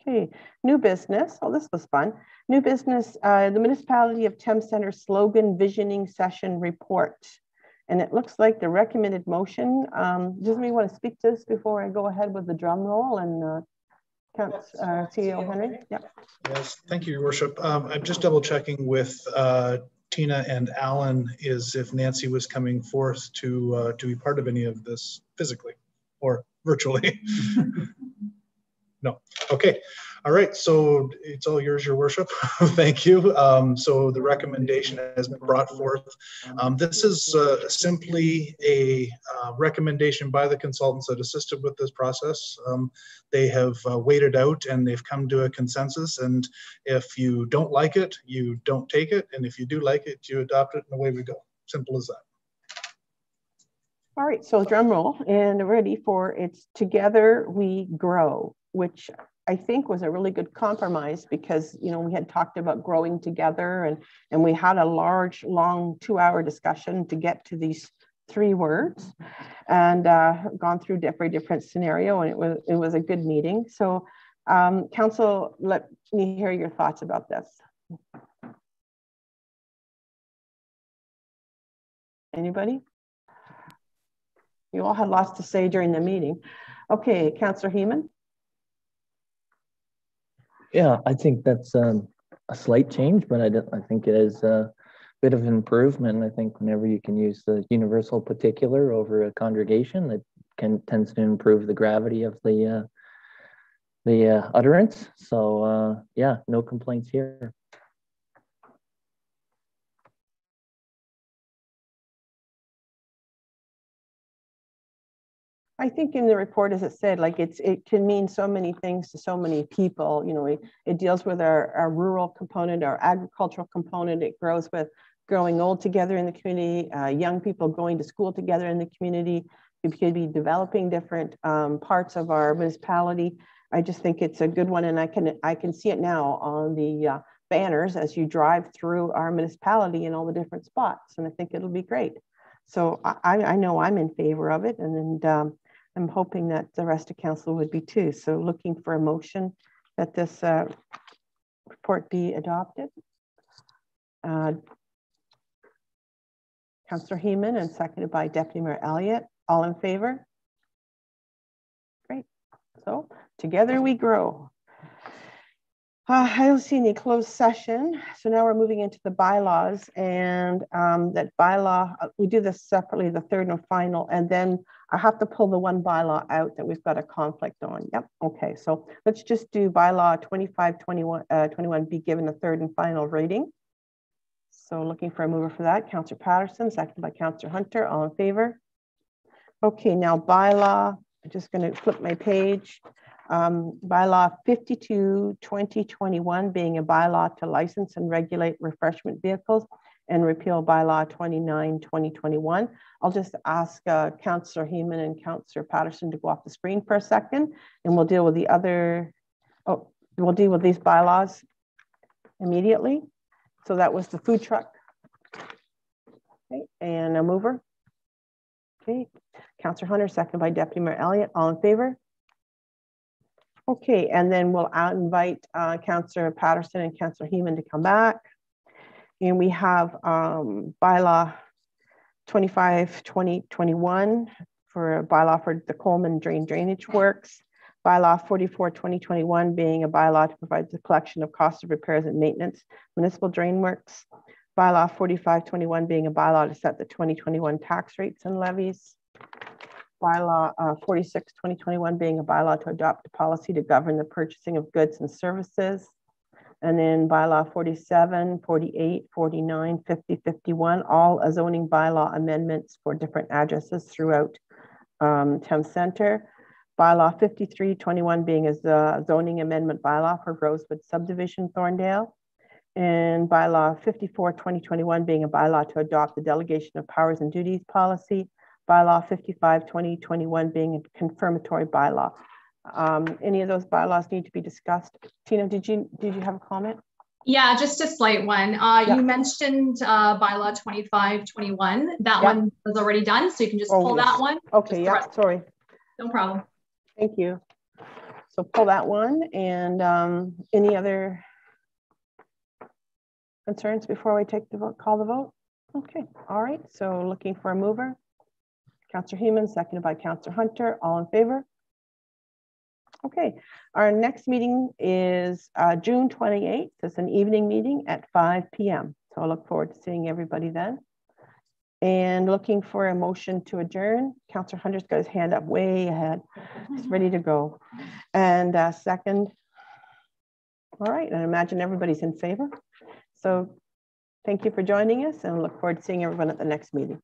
Okay, new business. Oh, this was fun. New business, the Municipality of Thames Centre Slogan Visioning Session Report. And it looks like the recommended motion. Does anybody want to speak to this before I go ahead with the drum roll and CEO Henry? Yeah. Yes, thank you, Your Worship. I'm just double checking with Tina and Alan is if Nancy was coming forth to be part of any of this physically or virtually. No. Okay. All right. So it's all yours, Your Worship. Thank you. So the recommendation has been brought forth. This is simply a recommendation by the consultants that assisted with this process. They have weighed out and they've come to a consensus. And if you don't like it, you don't take it. And if you do like it, you adopt it and away we go. Simple as that. All right. So drum roll and ready for it's Together We Grow, which I think was a really good compromise because, you know, we had talked about growing together and we had a large, long 2-hour discussion to get to these 3 words and gone through every different scenario. And it was a good meeting. So Council, let me hear your thoughts about this. Anybody? You all had lots to say during the meeting. Okay, Councillor Heeman. Yeah, I think that's a slight change, but I think it is a bit of an improvement. I think whenever you can use the universal particular over a congregation, that tends to improve the gravity of the utterance. So yeah, no complaints here. I think in the report, as it said, like it can mean so many things to so many people. You know, it deals with our rural component, our agricultural component. It grows with growing old together in the community, young people going to school together in the community. It could be developing different parts of our municipality. I just think it's a good one, and I can see it now on the banners as you drive through our municipality in all the different spots, and I think it'll be great. So I know I'm in favor of it, and I'm hoping that the rest of council would be too. So looking for a motion that this report be adopted. Councillor Heeman and seconded by Deputy Mayor Elliott. All in favor? Great. So together we grow. I don't see any closed session. So now we're moving into the bylaws, and that bylaw, we do this separately, the third and final, and then I have to pull the one bylaw out that we've got a conflict on. Yep. Okay. So let's just do bylaw 2521 be given a third and final reading. So looking for a mover for that, Councillor Patterson, seconded by Councillor Hunter. All in favor? Okay, now bylaw, I'm just going to flip my page. Bylaw 52/2021 being a bylaw to license and regulate refreshment vehicles, and repeal bylaw 29/2021. I'll just ask Councillor Heeman and Councillor Patterson to go off the screen for a second, and we'll deal with the other, we'll deal with these bylaws immediately. So that was the food truck. Okay, and a mover. Okay, Councillor Hunter, seconded by Deputy Mayor Elliott. All in favor? Okay, and then we'll invite Councillor Patterson and Councillor Heeman to come back. And we have bylaw 25/2021 for a bylaw for the Coleman Drainage Works. Bylaw 44/2021 being a bylaw to provide the collection of costs of repairs and maintenance, municipal drain works. Bylaw 45/21 being a bylaw to set the 2021 tax rates and levies. Bylaw 46/2021 being a bylaw to adopt a policy to govern the purchasing of goods and services. And then bylaw 47, 48, 49, 50, 51, all a zoning bylaw amendments for different addresses throughout Thames Centre. Bylaw 53/21 being a zoning amendment bylaw for Rosewood Subdivision, Thorndale. And bylaw 54/2021 being a bylaw to adopt the delegation of powers and duties policy. Bylaw 55/2021 being a confirmatory bylaw. Any of those bylaws need to be discussed? Tina, did you have a comment? Yeah, just a slight one. Yeah. You mentioned bylaw 25/21. That one was already done, so you can just pull that one. Okay, yeah, sorry. No problem. Thank you. So pull that one. And any other concerns before we take the vote, call the vote? Okay, all right. So looking for a mover. Councillor Heeman, seconded by Councillor Hunter. All in favor? Okay, our next meeting is June 28th. It's an evening meeting at 5 p.m. So I look forward to seeing everybody then. And looking for a motion to adjourn. Councillor Hunter's got his hand up way ahead. He's ready to go. And second. All right, and I imagine everybody's in favor. So thank you for joining us, and I look forward to seeing everyone at the next meeting.